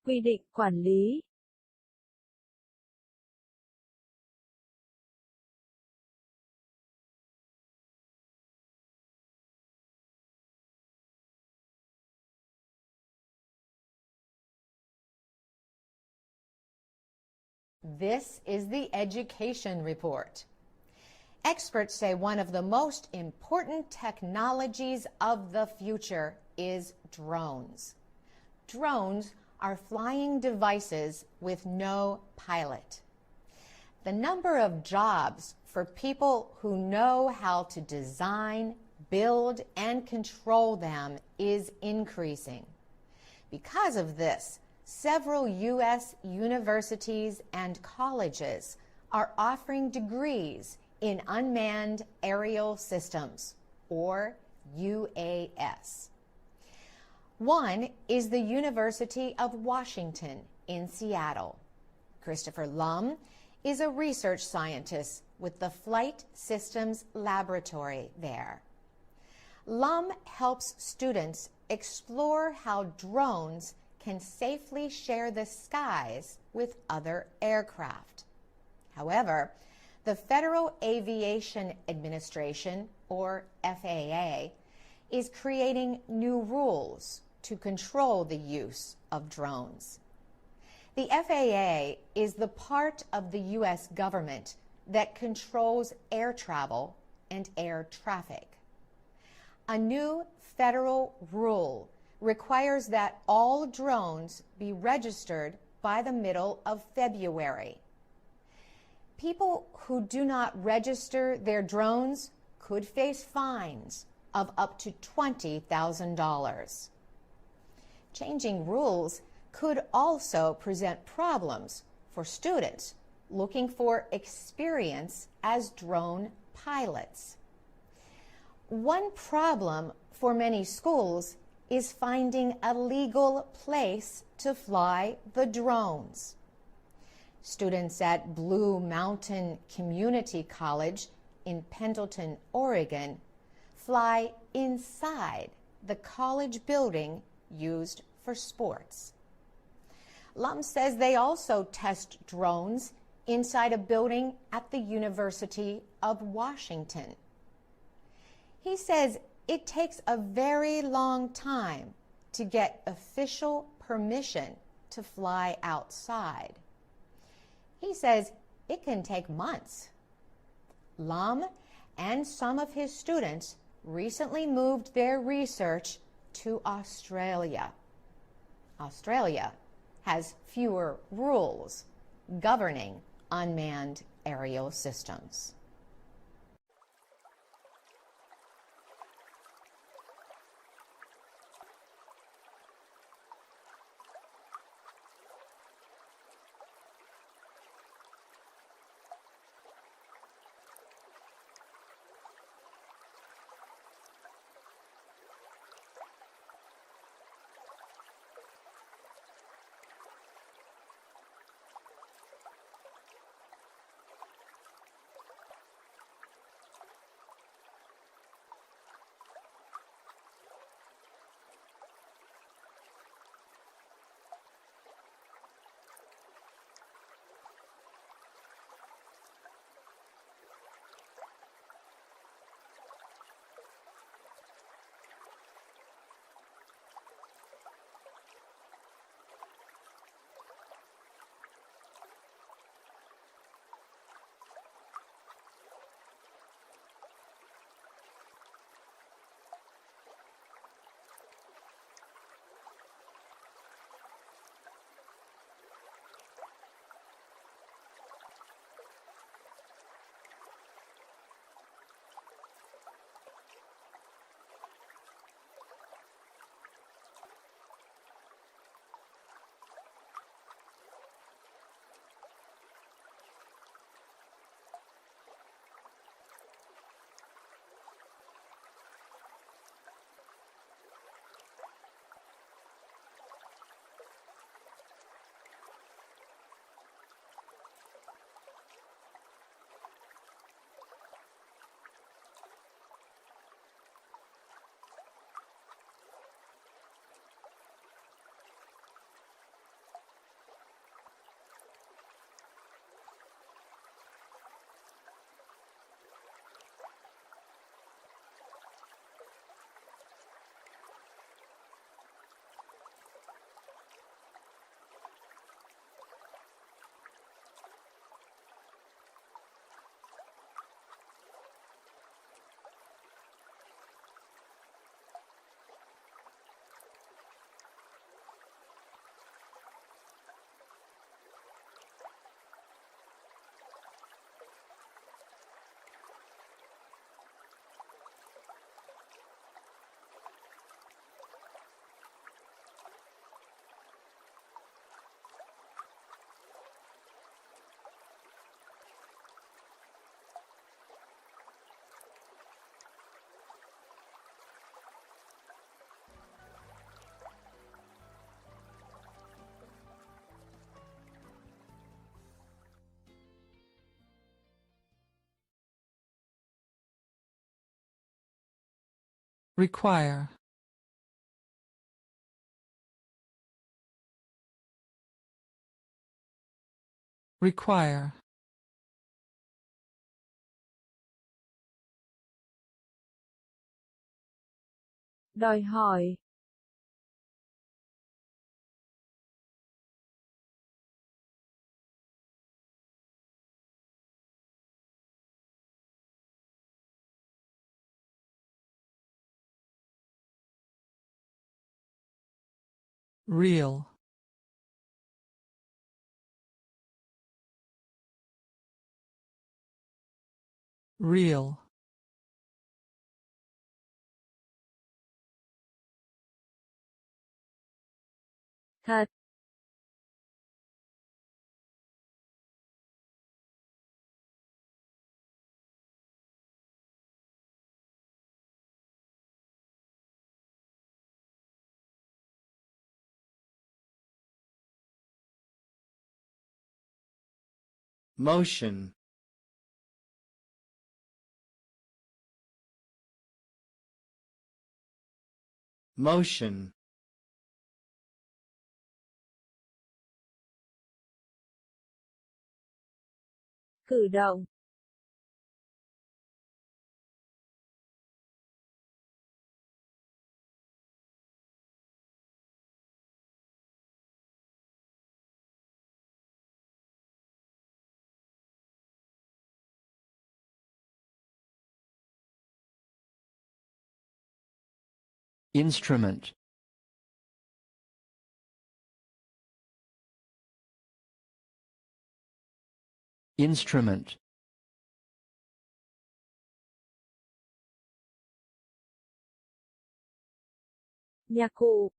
Quy định, quản lý. This is the Education Report. Experts say one of the most important technologies of the future is drones. Drones are flying devices with no pilot. The number of jobs for people who know how to design, build, and control them is increasing. Because of this, several U.S. universities and colleges are offering degrees in unmanned aerial systems, or UAS. One is the University of Washington in Seattle. Christopher Lum is a research scientist with the Flight Systems Laboratory there. Lum helps students explore how drones can safely share the skies with other aircraft. However, the Federal Aviation Administration, or FAA, is creating new rules to control the use of drones. The FAA is the part of the U.S. government that controls air travel and air traffic. A new federal rule requires that all drones be registered by the middle of February. People who do not register their drones could face fines of up to $20,000. Changing rules could also present problems for students looking for experience as drone pilots. One problem for many schools is finding a legal place to fly the drones. Students at Blue Mountain Community College in Pendleton, Oregon, fly inside the college building used for sports. Lum says they also test drones inside a building at the University of Washington. He says it takes a very long time to get official permission to fly outside. He says it can take months. Lum and some of his students recently moved their research to Australia. Australia has fewer rules governing unmanned aerial systems. require, require, đòi hỏi, real, real, thật, motion, motion, cử động, instrument, instrument, nhạc cụ,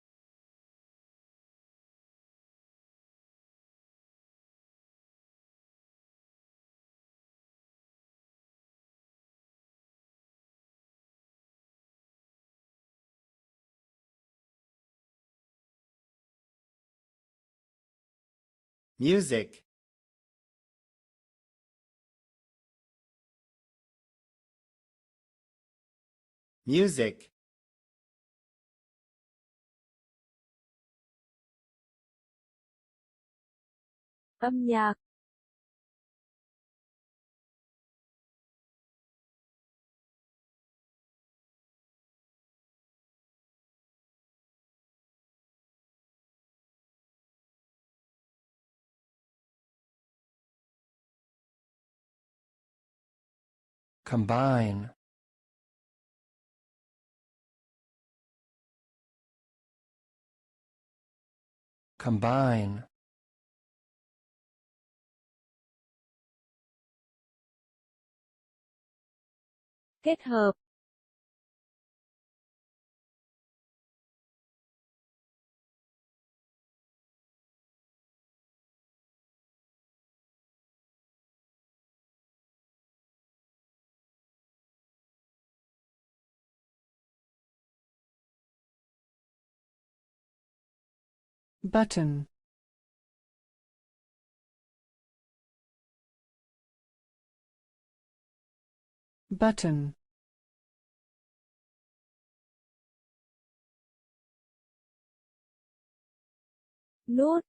music, music, âm nhạc, combine, combine, kết hợp, button, button, nút,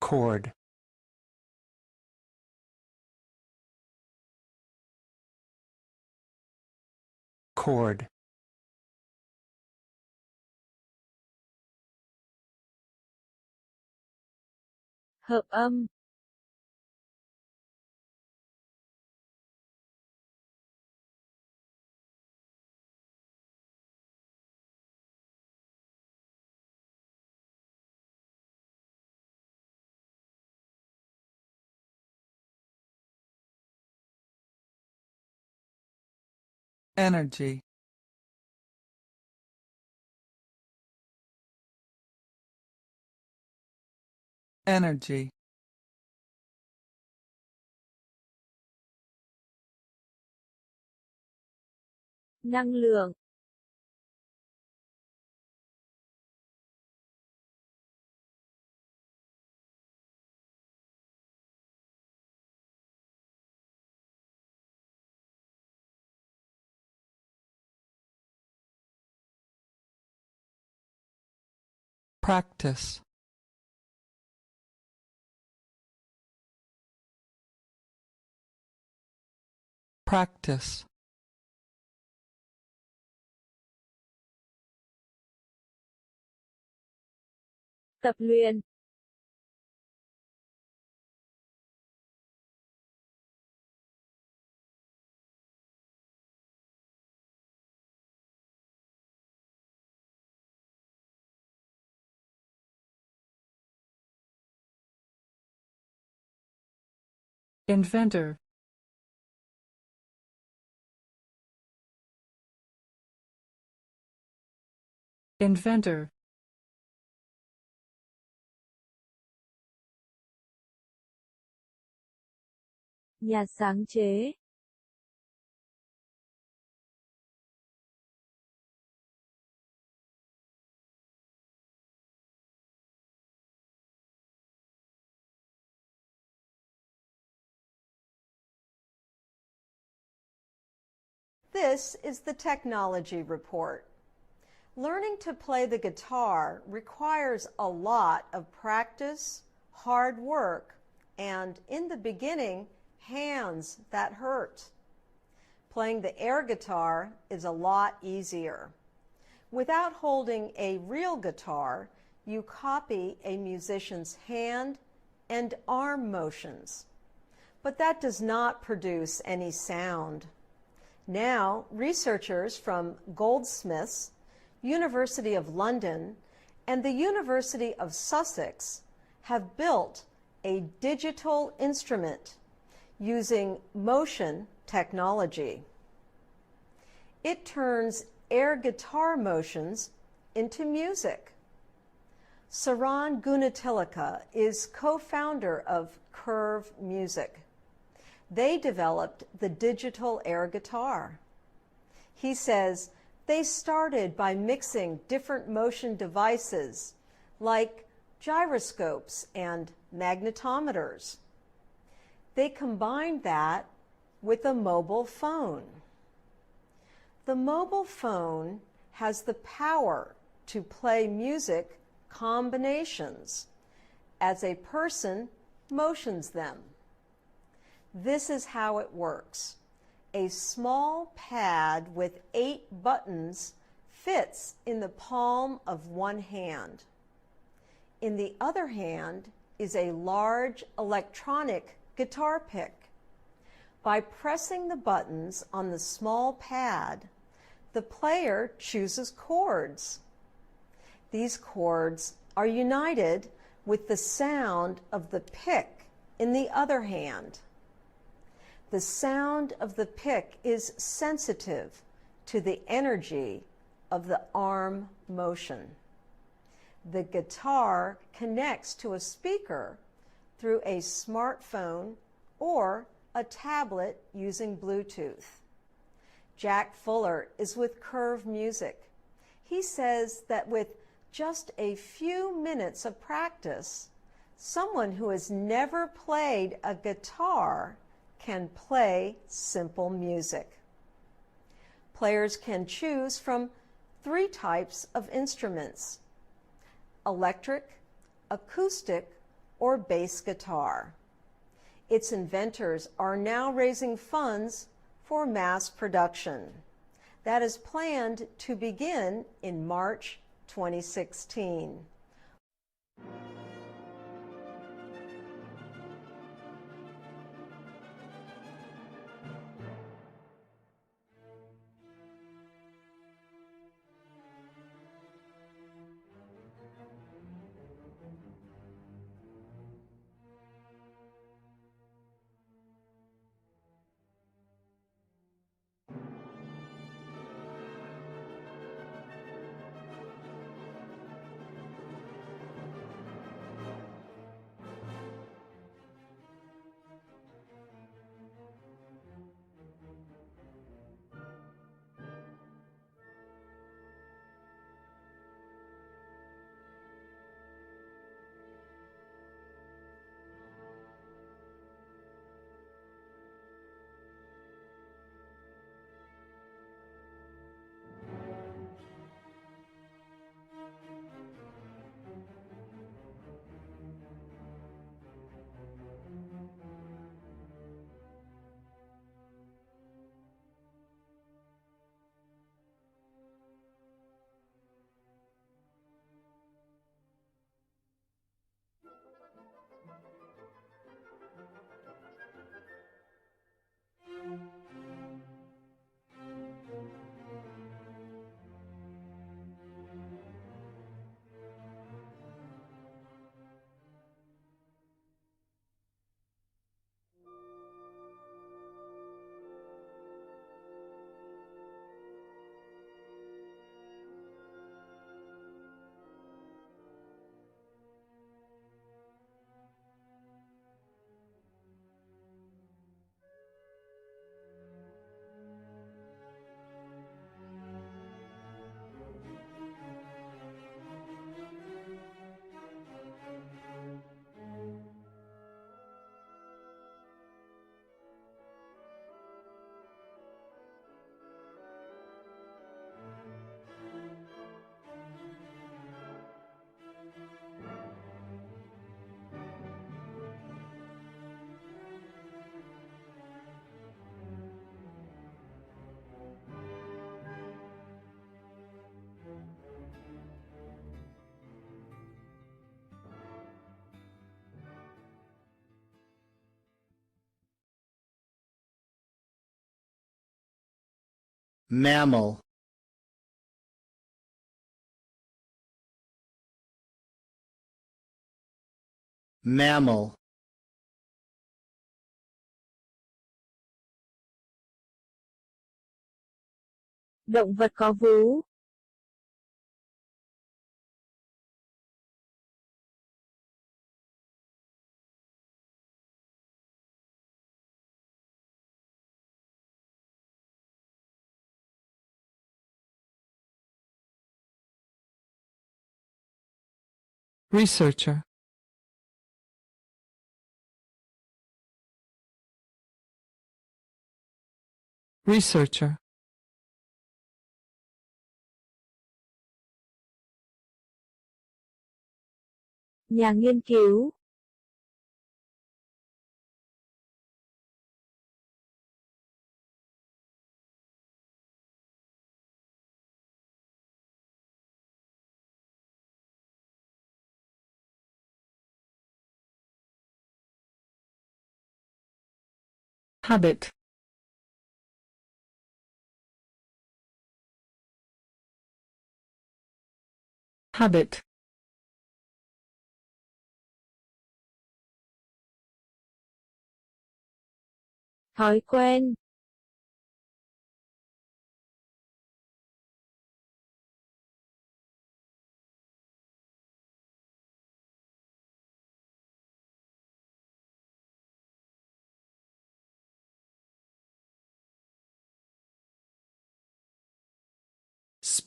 chord, chord, hợp âm, energy, energy, Năng lượng. Practice. Practice. Tập luyện. Inventor. Inventor. Nhà sáng chế. This is the Technology Report. Learning to play the guitar requires a lot of practice, hard work, and, in the beginning, hands that hurt. Playing the air guitar is a lot easier. Without holding a real guitar, you copy a musician's hand and arm motions. But that does not produce any sound. Now, researchers from Goldsmiths, University of London, and the University of Sussex have built a digital instrument using motion technology. It turns air guitar motions into music. Saran Gunatilaka is co-founder of Curve Music. They developed the digital air guitar. He says they started by mixing different motion devices like gyroscopes and magnetometers. They combined that with a mobile phone. The mobile phone has the power to play music combinations as a person motions them. This is how it works. A small pad with 8 buttons fits in the palm of one hand. In the other hand is a large electronic guitar pick. By pressing the buttons on the small pad, the player chooses chords. These chords are united with the sound of the pick in the other hand. The sound of the pick is sensitive to the energy of the arm motion. The guitar connects to a speaker through a smartphone or a tablet using Bluetooth. Jack Fuller is with Curve Music. He says that with just a few minutes of practice, someone who has never played a guitar can play simple music. Players can choose from 3 types of instruments: electric, acoustic, or bass guitar. Its inventors are now raising funds for mass production. That is planned to begin in March 2016. mammal, mammal, Động vật có vú. researcher, researcher, Nhà nghiên cứu. habit, habit, Thói quen.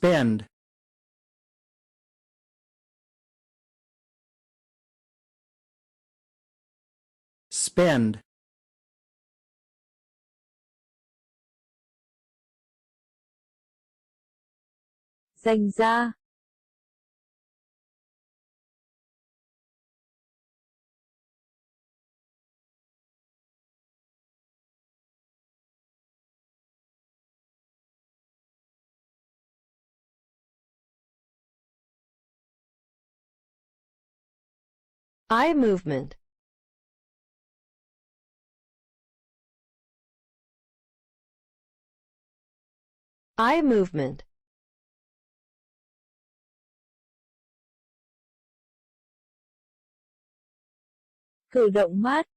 spend, spend, Dành ra. Eye movement. Eye movement. Cử động mắt.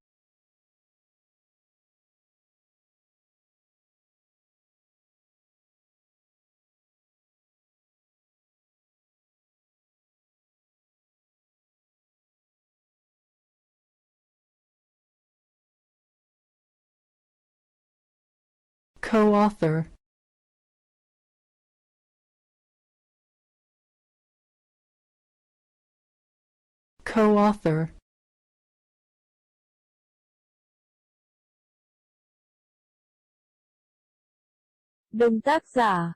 co-author, co-author, Đồng tác giả.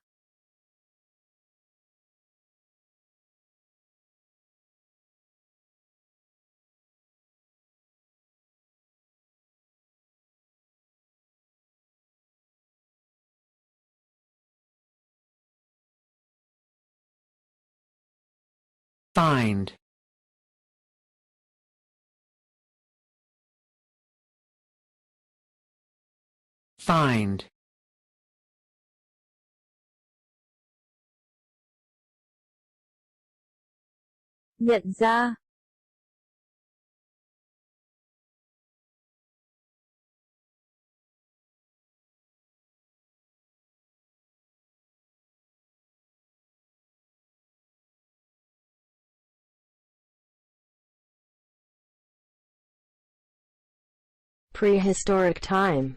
find, find, Nhận ra. Prehistoric time.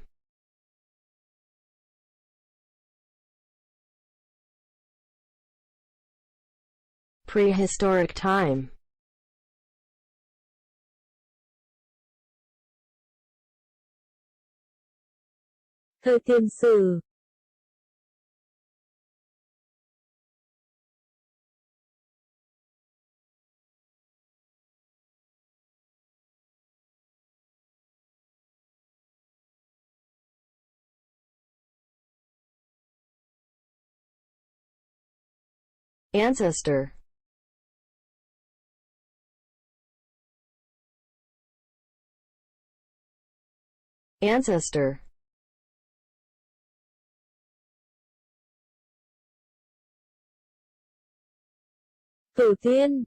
Prehistoric time. Thời tiền sử. Ancestor. Ancestor. Cửu Thiên.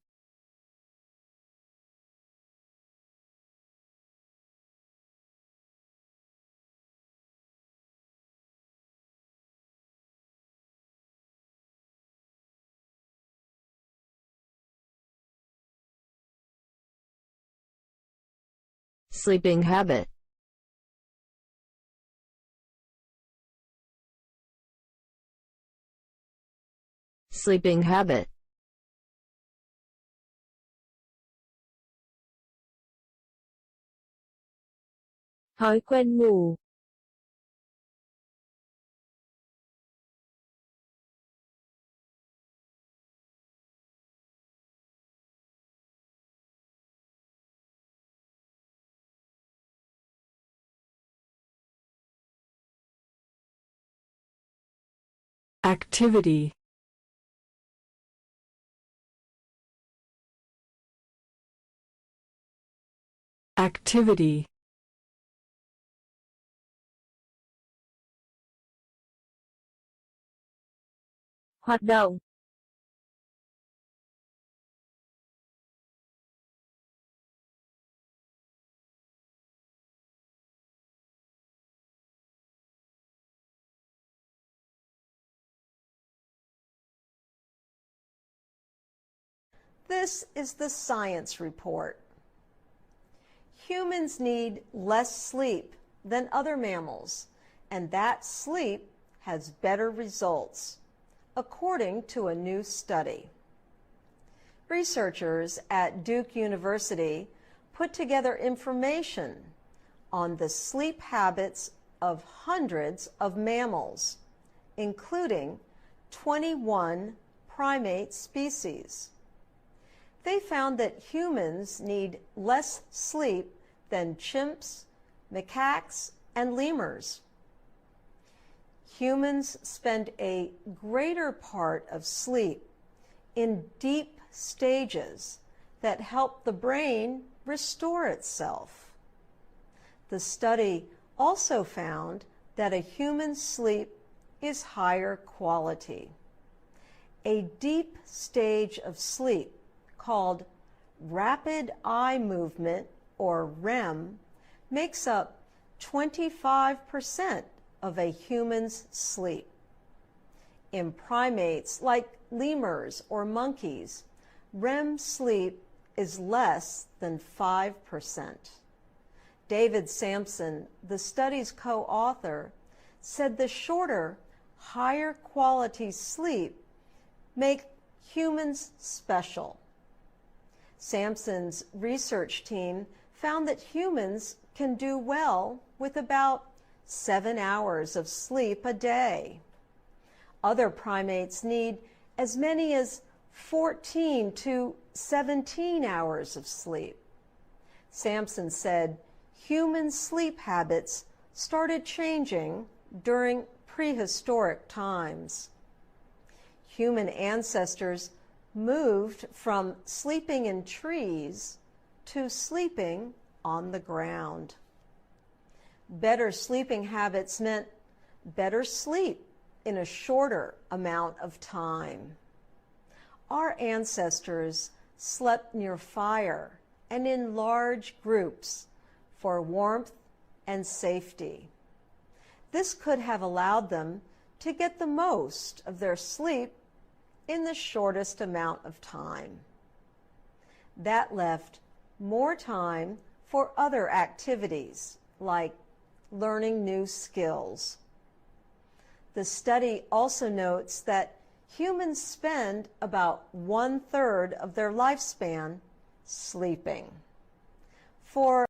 Sleeping habit. Sleeping habit. Thói quen ngủ. Activity. Activity. Hoạt động. This is the science report. Humans need less sleep than other mammals, and that sleep has better results, according to a new study. Researchers at Duke University put together information on the sleep habits of hundreds of mammals, including 21 primate species. They found that humans need less sleep than chimps, macaques, and lemurs. Humans spend a greater part of sleep in deep stages that help the brain restore itself. The study also found that a human's sleep is higher quality. A deep stage of sleep called rapid eye movement, or REM, makes up 25% of a human's sleep. In primates like lemurs or monkeys, REM sleep is less than 5%. David Sampson, the study's co-author, said the shorter, higher quality sleep make humans special. Sampson's research team found that humans can do well with about 7 hours of sleep a day. Other primates need as many as 14 to 17 hours of sleep. Sampson said human sleep habits started changing during prehistoric times. Human ancestors moved from sleeping in trees to sleeping on the ground. Better sleeping habits meant better sleep in a shorter amount of time. Our ancestors slept near fire and in large groups for warmth and safety. This could have allowed them to get the most of their sleep in the shortest amount of time. That left more time for other activities, like learning new skills. The study also notes that humans spend about 1/3 of their lifespan sleeping. For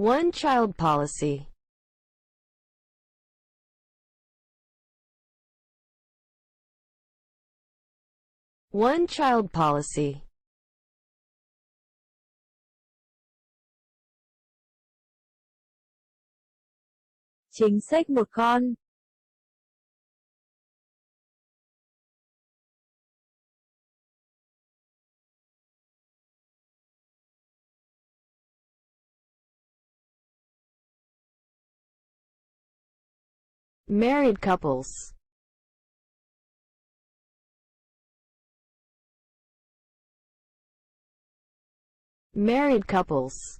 One-child policy. One-child policy. Chính sách một con. Married couples. Married couples.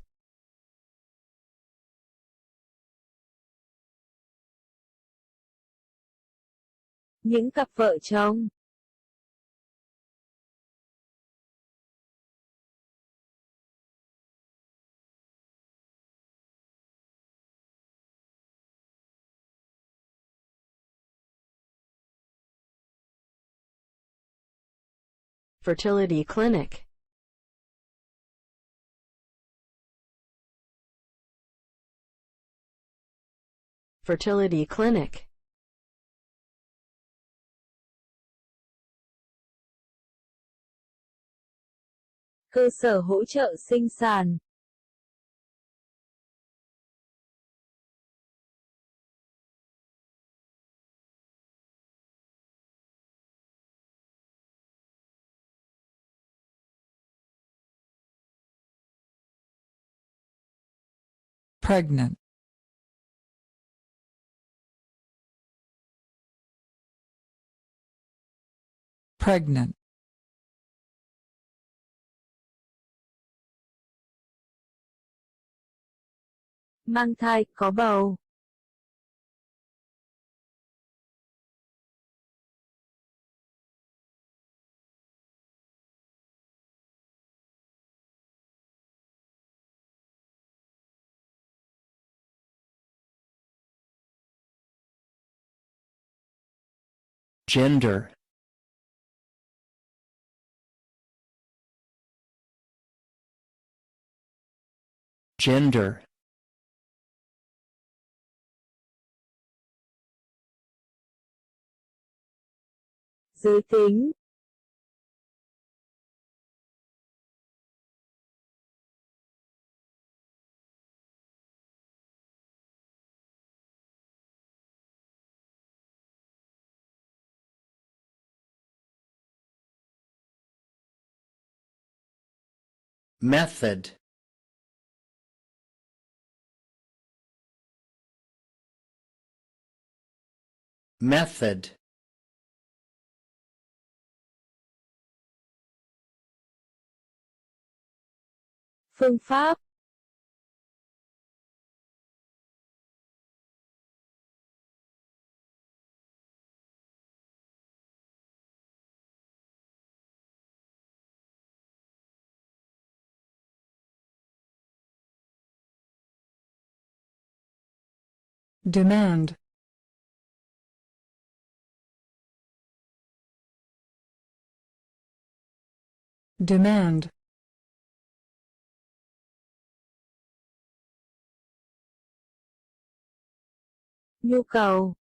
Những cặp vợ chồng. Fertility clinic. Fertility clinic. Cơ sở hỗ trợ sinh sản. Pregnant. Pregnant. Mang thai, có bầu. Gender. Gender. Giới tính. Method. Method. Phương pháp. demand, demand, Nhu cầu.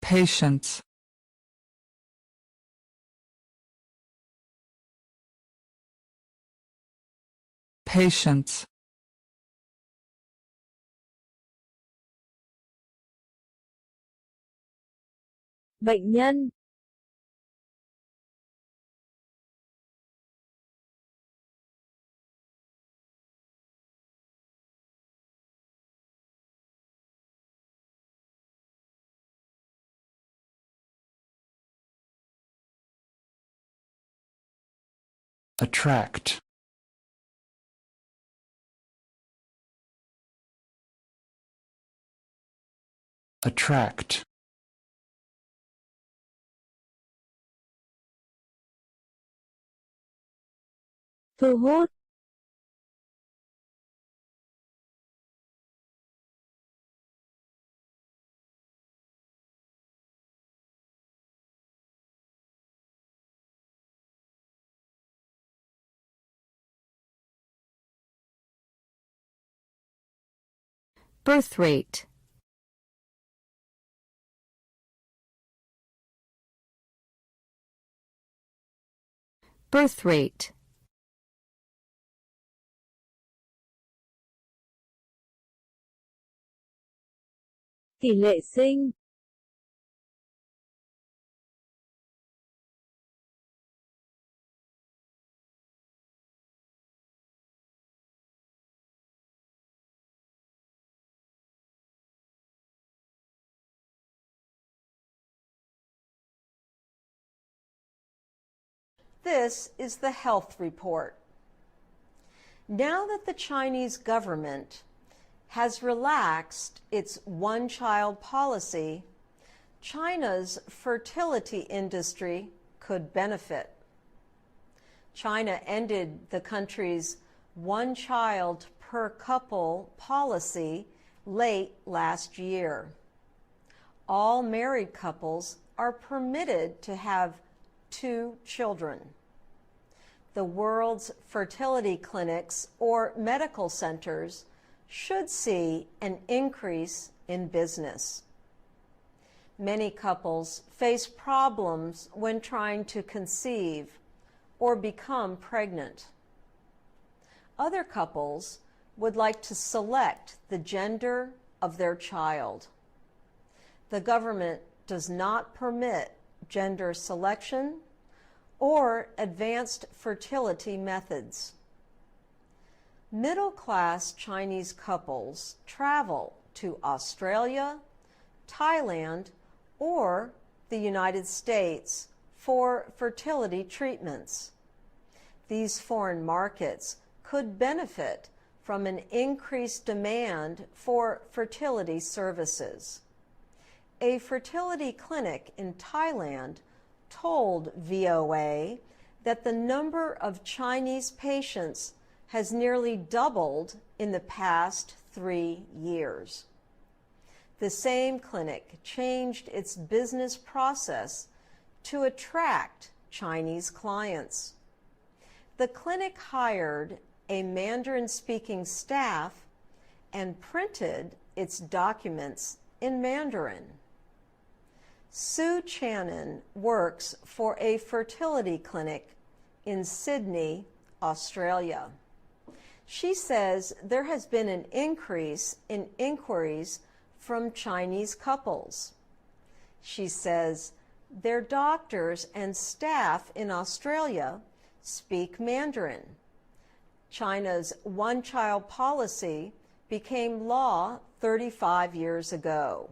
Patience. Patience. Bệnh nhân. Attract. Attract. thu hút, Birth rate. Birth rate. tỷ lệ sinh, This is the health report. Now that the Chinese government has relaxed its one-child policy, China's fertility industry could benefit. China ended the country's one child per couple policy late last year. All married couples are permitted to have 2 children. The world's fertility clinics or medical centers should see an increase in business. Many couples face problems when trying to conceive or become pregnant. Other couples would like to select the gender of their child. The government does not permit gender selection or advanced fertility methods. Middle-class Chinese couples travel to Australia, Thailand, or the United States for fertility treatments. These foreign markets could benefit from an increased demand for fertility services. A fertility clinic in Thailand told VOA that the number of Chinese patients has nearly doubled in the past 3 years. The same clinic changed its business process to attract Chinese clients. The clinic hired a Mandarin-speaking staff and printed its documents in Mandarin. Sue Channon works for a fertility clinic in Sydney, Australia. She says there has been an increase in inquiries from Chinese couples. She says their doctors and staff in Australia speak Mandarin. China's one-child policy became law 35 years ago.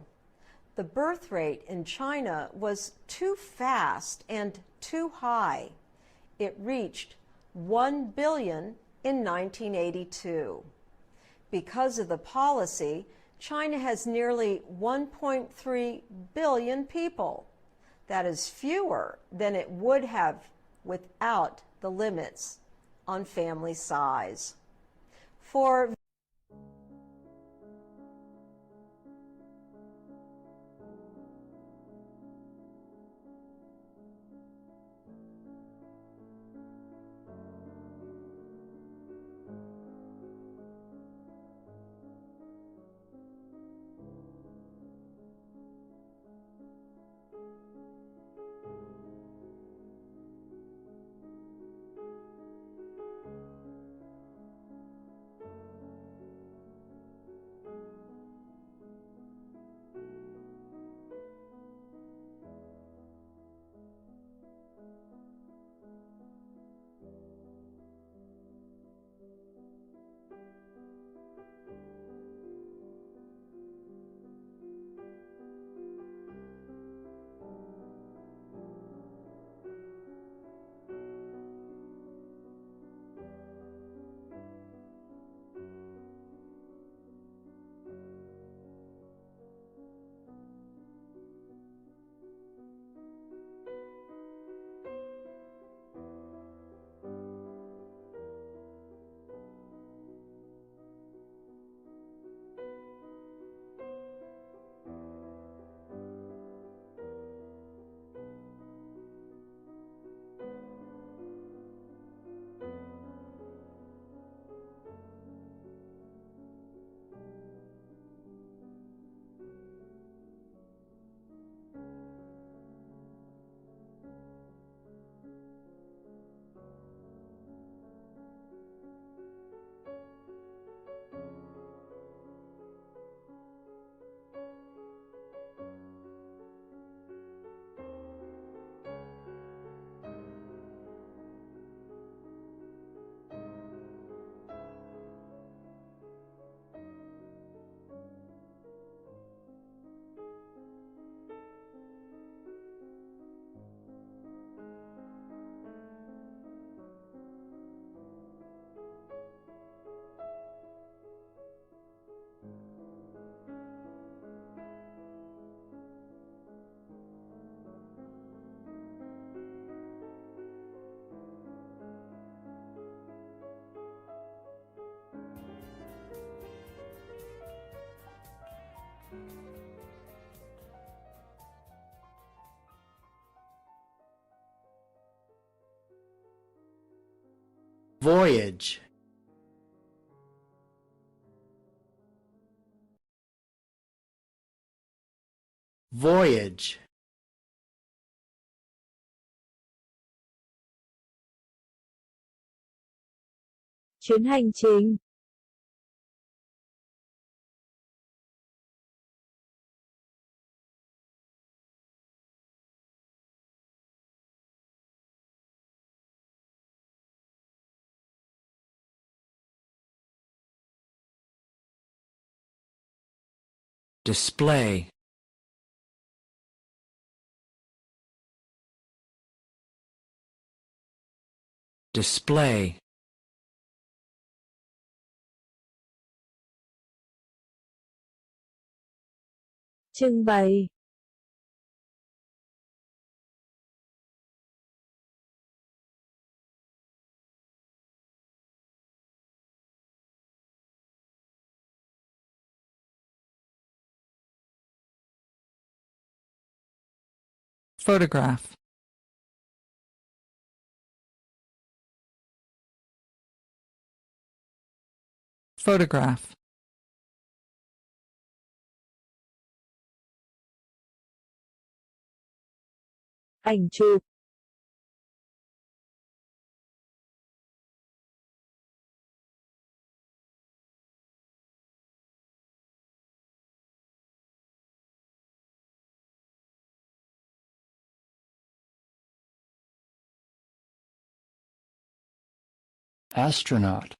The birth rate in China was too fast and too high. It reached 1 billion in 1982. Because of the policy, China has nearly 1.3 billion people. That is fewer than it would have without the limits on family size. For voyage, voyage, chuyến hành trình, display, display, trưng bày, photograph, photograph, ảnh chụp, astronaut,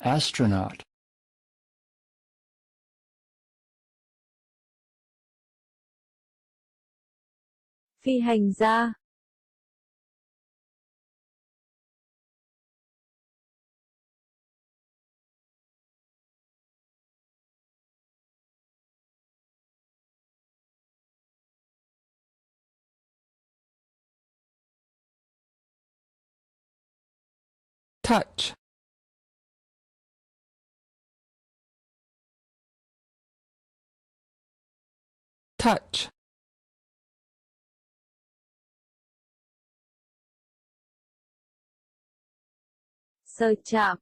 astronaut, phi hành gia, touch, touch, sờ chạm,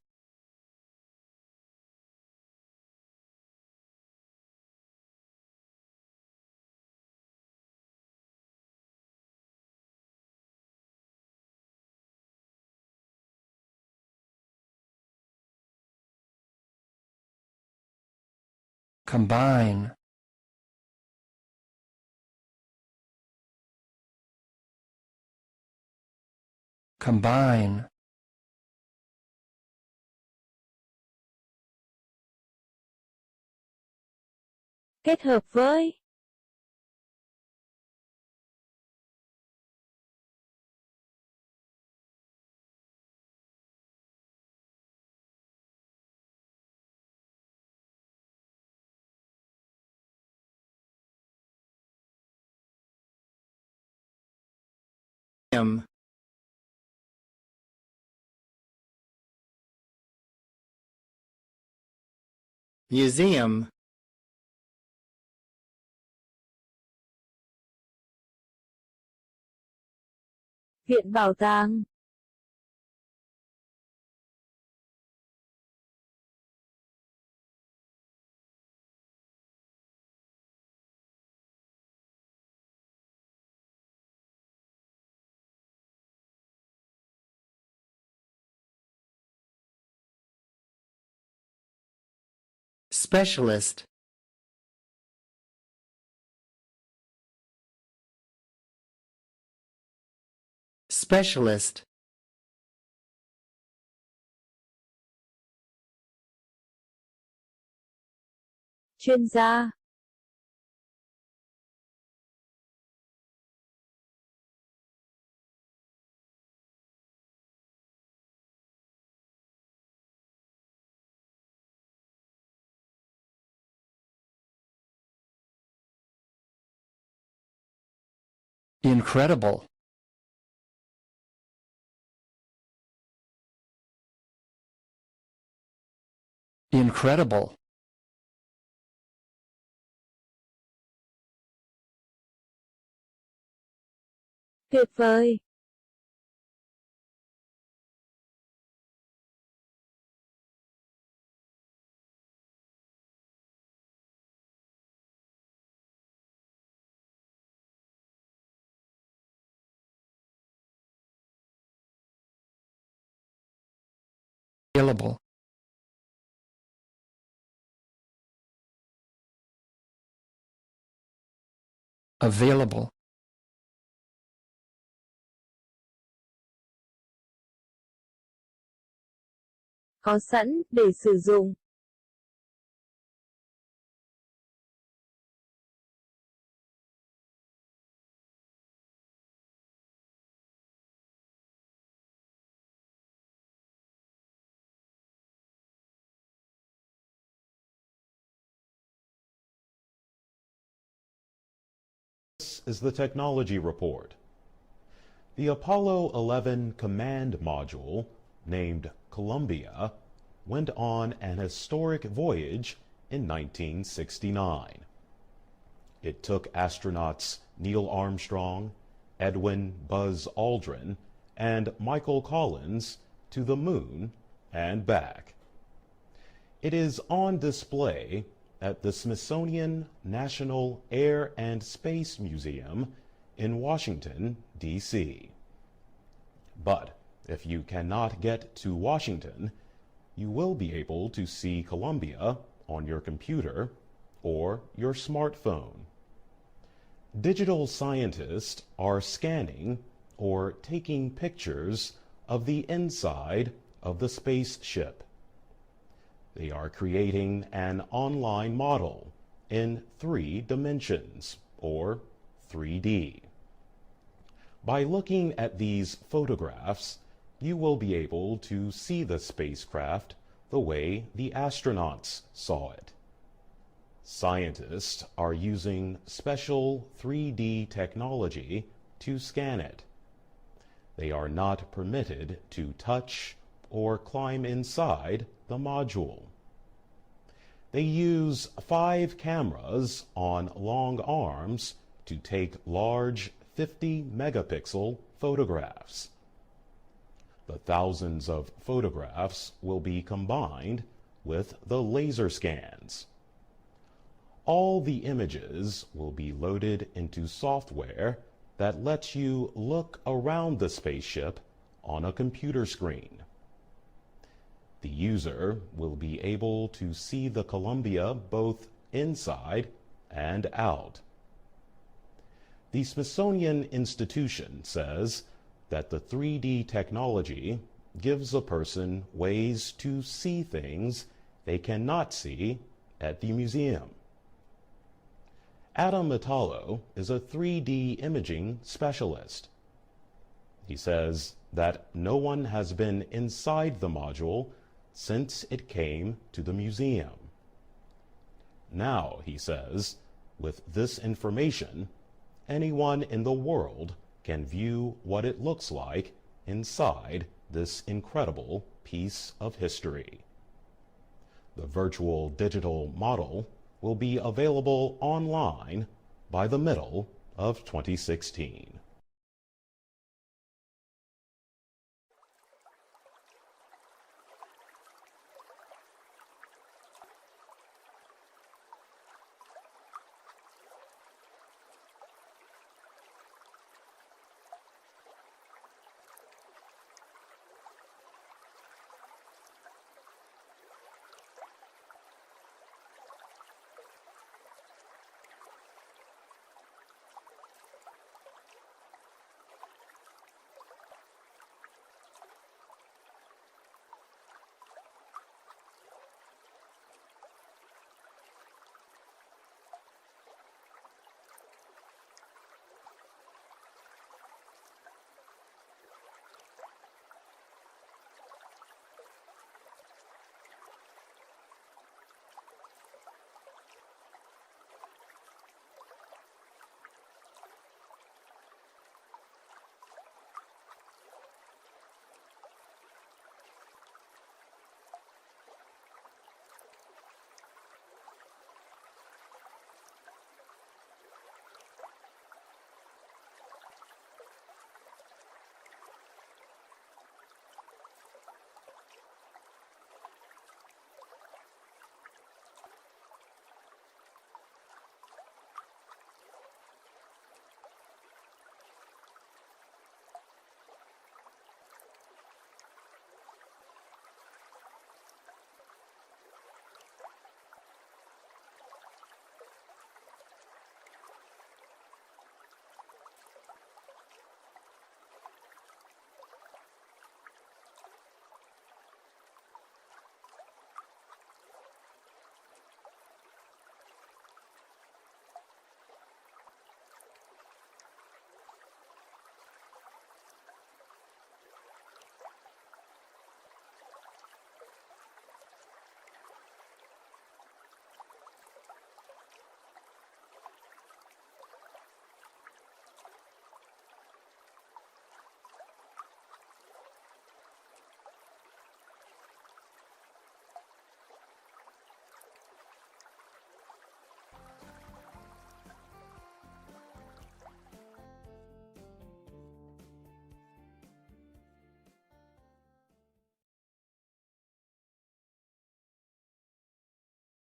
combine, combine, kết hợp với, museum, museum, viện bảo tàng, specialist, specialist, chuyên gia, incredible, incredible, Tuyệt vời. Available. Available. Có sẵn để sử dụng. This is the Technology Report. The Apollo 11 command module, named Columbia, went on an historic voyage in 1969. It took astronauts Neil Armstrong, Edwin Buzz Aldrin, and Michael Collins to the moon and back. It is on display at the Smithsonian National Air and Space Museum in Washington, D.C. But if you cannot get to Washington, you will be able to see Columbia on your computer or your smartphone. Digital scientists are scanning or taking pictures of the inside of the spaceship. They are creating an online model in 3 dimensions, or 3D. By looking at these photographs, you will be able to see the spacecraft the way the astronauts saw it. Scientists are using special 3D technology to scan it. They are not permitted to touch or climb inside the module. They use 5 cameras on long arms to take large 50-megapixel photographs. The thousands of photographs will be combined with the laser scans. All the images will be loaded into software that lets you look around the spaceship on a computer screen. The user will be able to see the Columbia both inside and out. The Smithsonian Institution says that the 3D technology gives a person ways to see things they cannot see at the museum. Adam Metallo is a 3D imaging specialist. He says that no one has been inside the module since it came to the museum. Now, he says, with this information, anyone in the world can view what it looks like inside this incredible piece of history. The virtual digital model will be available online by the middle of 2016.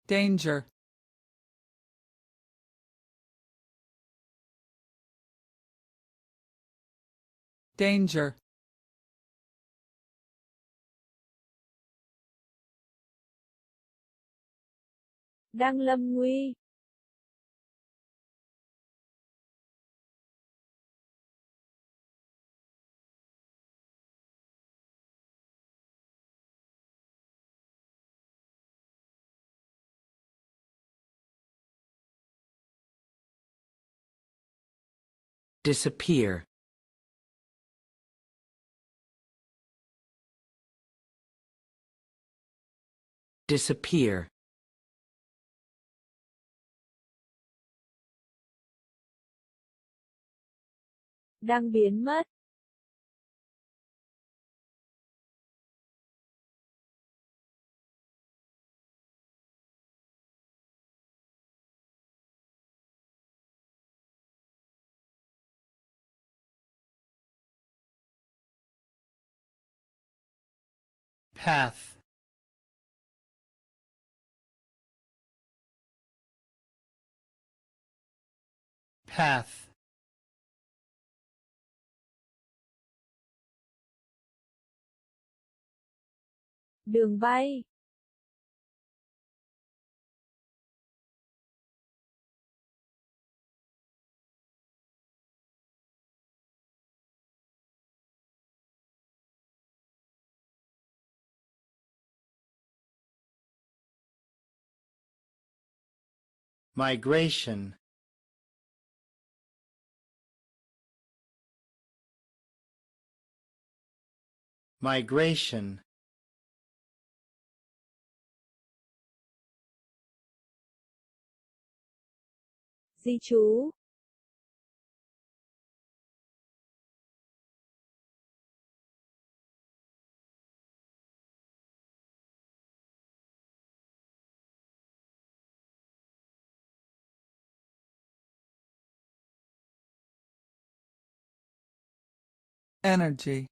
danger, danger, đang lâm nguy, disappear, disappear, đang biến mất, path, path, đường bay, migration, migration, di trú, energy,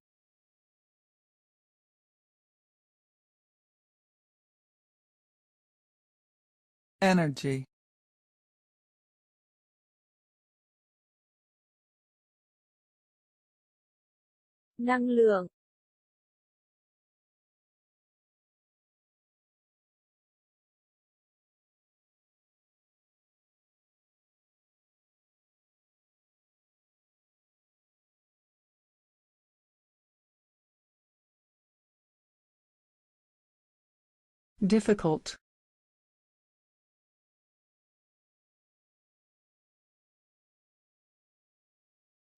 energy, năng lượng, difficult,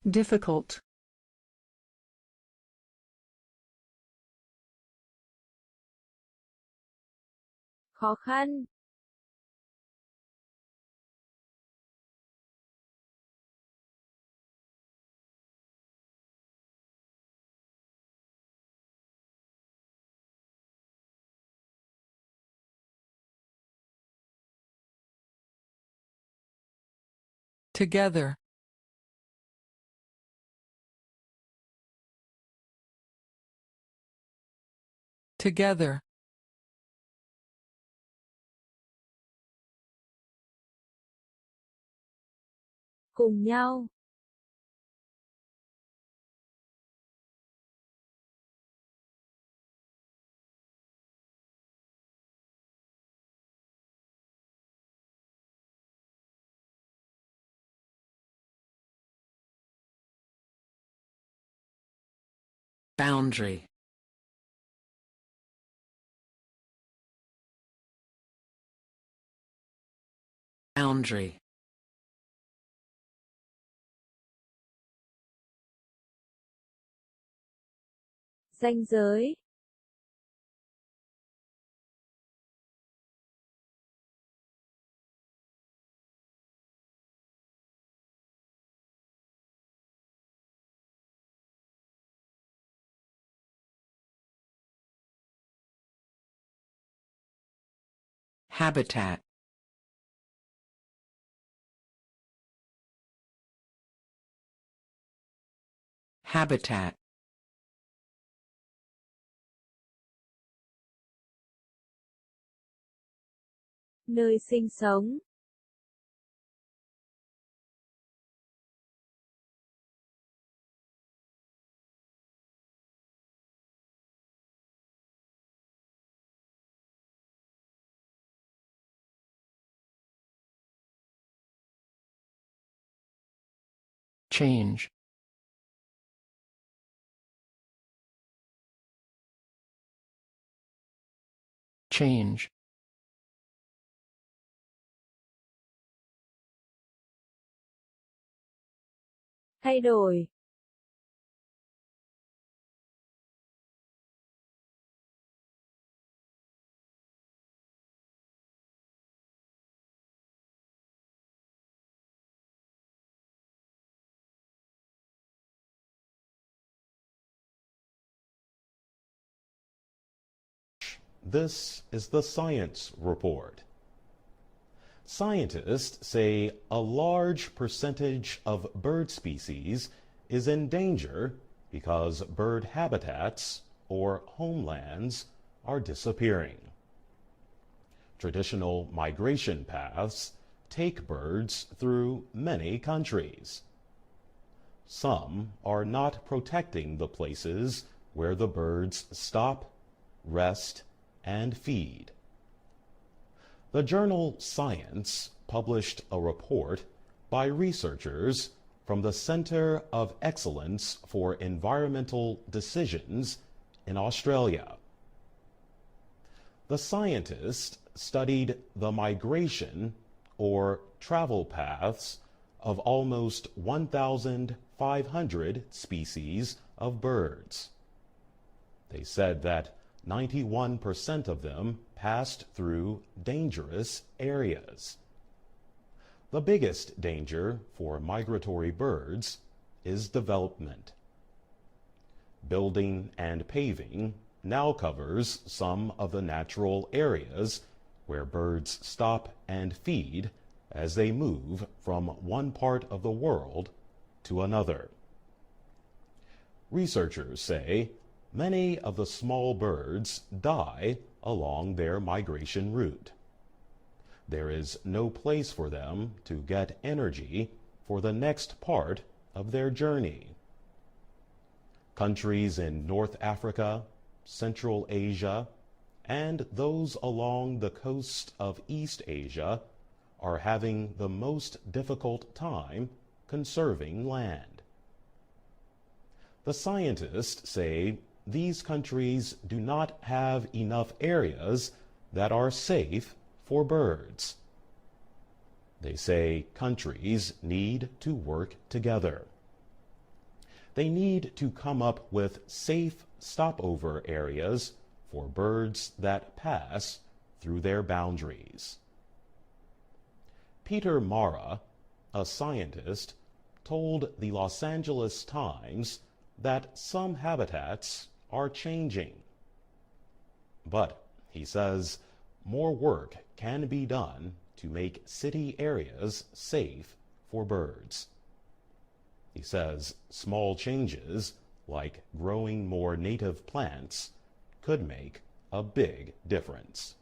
difficult, khó khăn, together, together, cùng nhau, boundary, boundary, ranh giới, habitat, habitat, Nơi sinh sống. change, change, Thay đổi. This is the science report. Scientists say a large percentage of bird species is in danger because bird habitats or homelands are disappearing. Traditional migration paths take birds through many countries. Some are not protecting the places where the birds stop, rest, and feed. The journal Science published a report by researchers from the Center of Excellence for Environmental Decisions in Australia. The scientists studied the migration or travel paths of almost 1,500 species of birds. They said that 91% of them passed through dangerous areas. The biggest danger for migratory birds is development. Building and paving now covers some of the natural areas where birds stop and feed as they move from one part of the world to another. Researchers say many of the small birds die along their migration route. There is no place for them to get energy for the next part of their journey. Countries in North Africa, Central Asia, and those along the coast of East Asia are having the most difficult time conserving land. The scientists say these countries do not have enough areas that are safe for birds. They say countries need to work together. They need to come up with safe stopover areas for birds that pass through their boundaries. Peter Mara, a scientist, told the Los Angeles Times that some habitats are changing. But, he says, more work can be done to make city areas safe for birds. He says small changes, like growing more native plants, could make a big difference.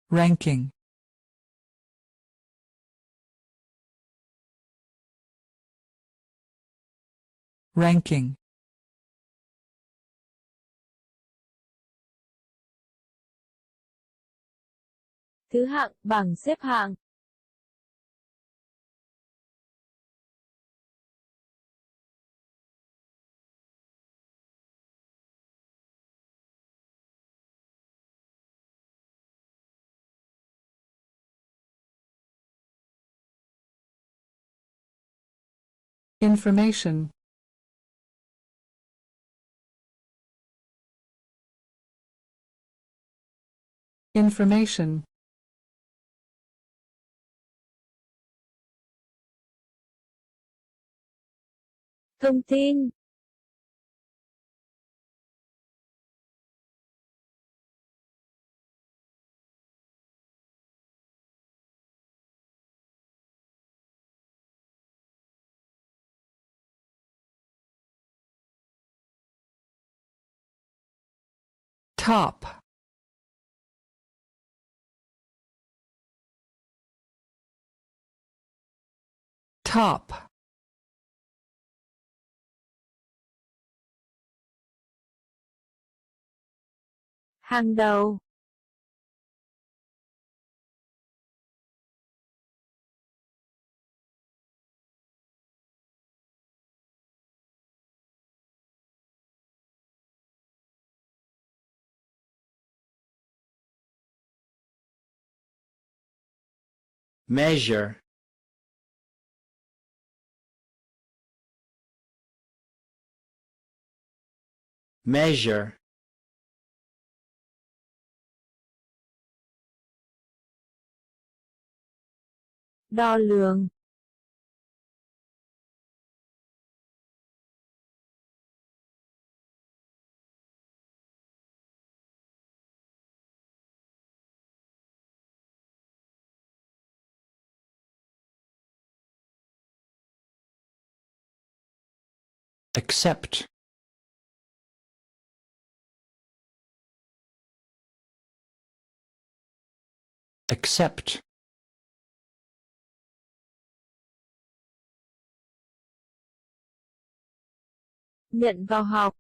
ranking, ranking, Thứ hạng, bảng xếp hạng. Information. Information. Thông tin. top, top, Hàng đầu. measure, measure, Đo lường. accept, accept, Nhận vào học.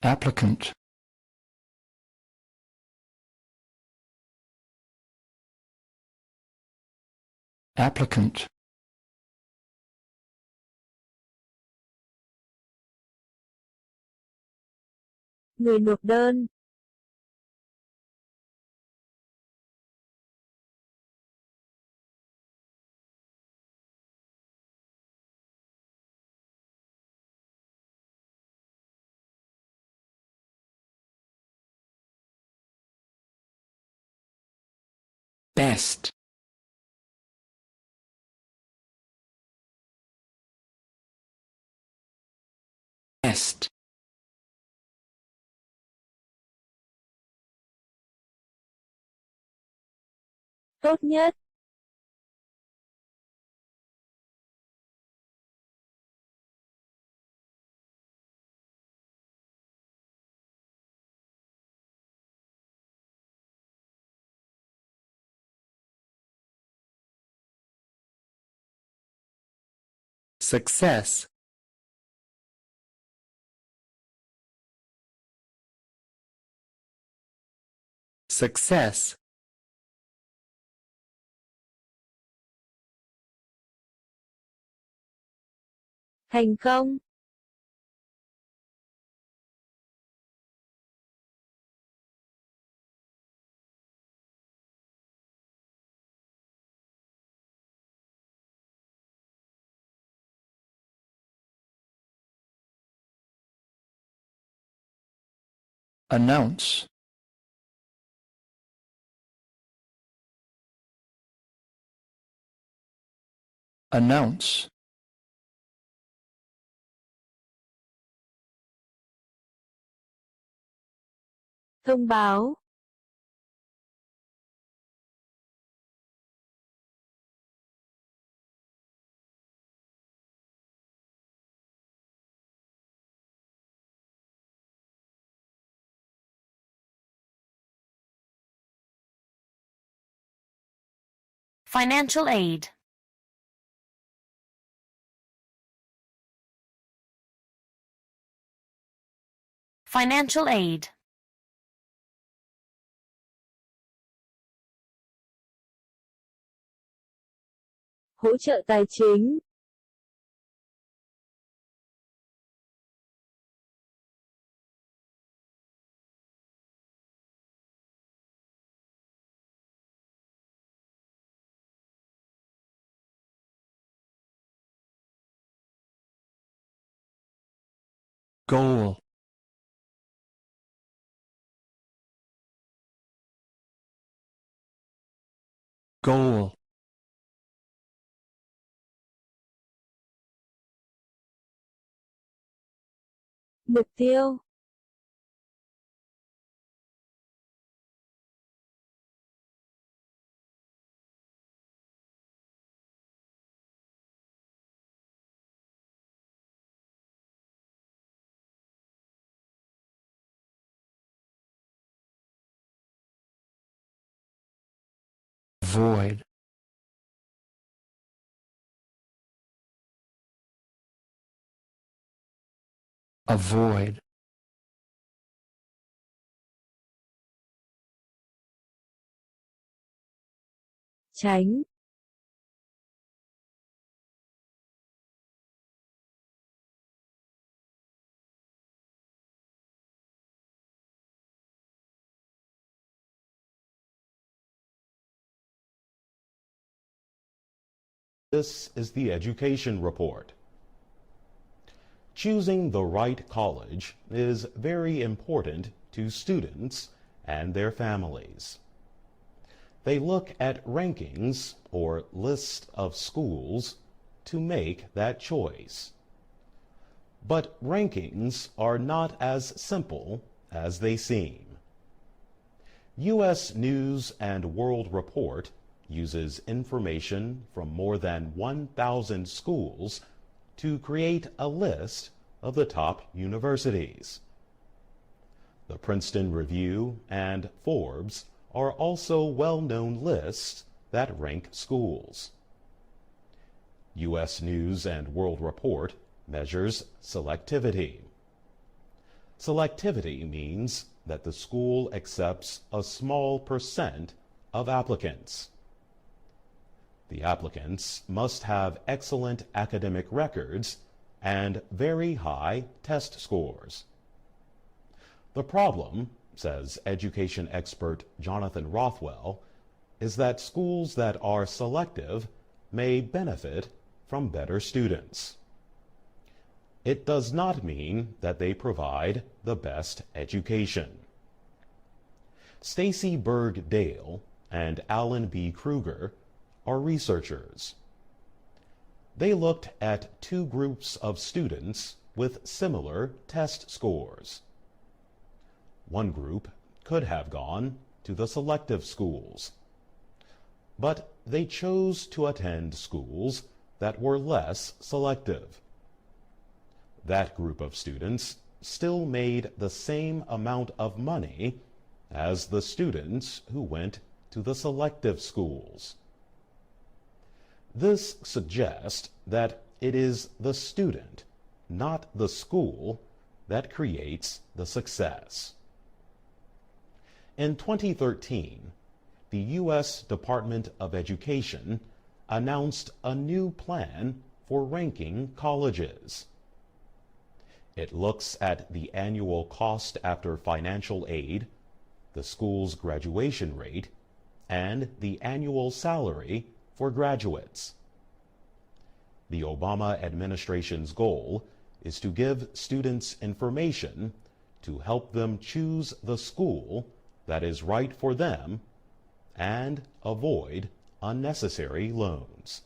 applicant, applicant, Người nộp đơn. best, best, Tốt nhất. success, success, Thành công. announce, announce, Thông báo. Financial aid. Financial aid. Hỗ trợ tài chính. goal, goal, Mục tiêu. void, avoid, Tránh. This is the Education Report. Choosing the right college is very important to students and their families. They look at rankings or lists of schools to make that choice. But rankings are not as simple as they seem. U.S. News and World Report uses information from more than 1,000 schools to create a list of the top universities. The Princeton Review and Forbes are also well-known lists that rank schools. U.S. News and World Report measures selectivity. Selectivity means that the school accepts a small percent of applicants. The applicants must have excellent academic records and very high test scores. The problem, says education expert Jonathan Rothwell, is that schools that are selective may benefit from better students. It does not mean that they provide the best education. Stacy Berg Dale and Alan B. Kruger are researchers. They looked at two groups of students with similar test scores. One group could have gone to the selective schools, but they chose to attend schools that were less selective. That group of students still made the same amount of money as the students who went to the selective schools. This suggests that it is the student, not the school, that creates the success. In 2013, the U.S. Department of Education announced a new plan for ranking colleges. It looks at the annual cost after financial aid, the school's graduation rate, and the annual salary for graduates. The Obama administration's goal is to give students information to help them choose the school that is right for them and avoid unnecessary loans.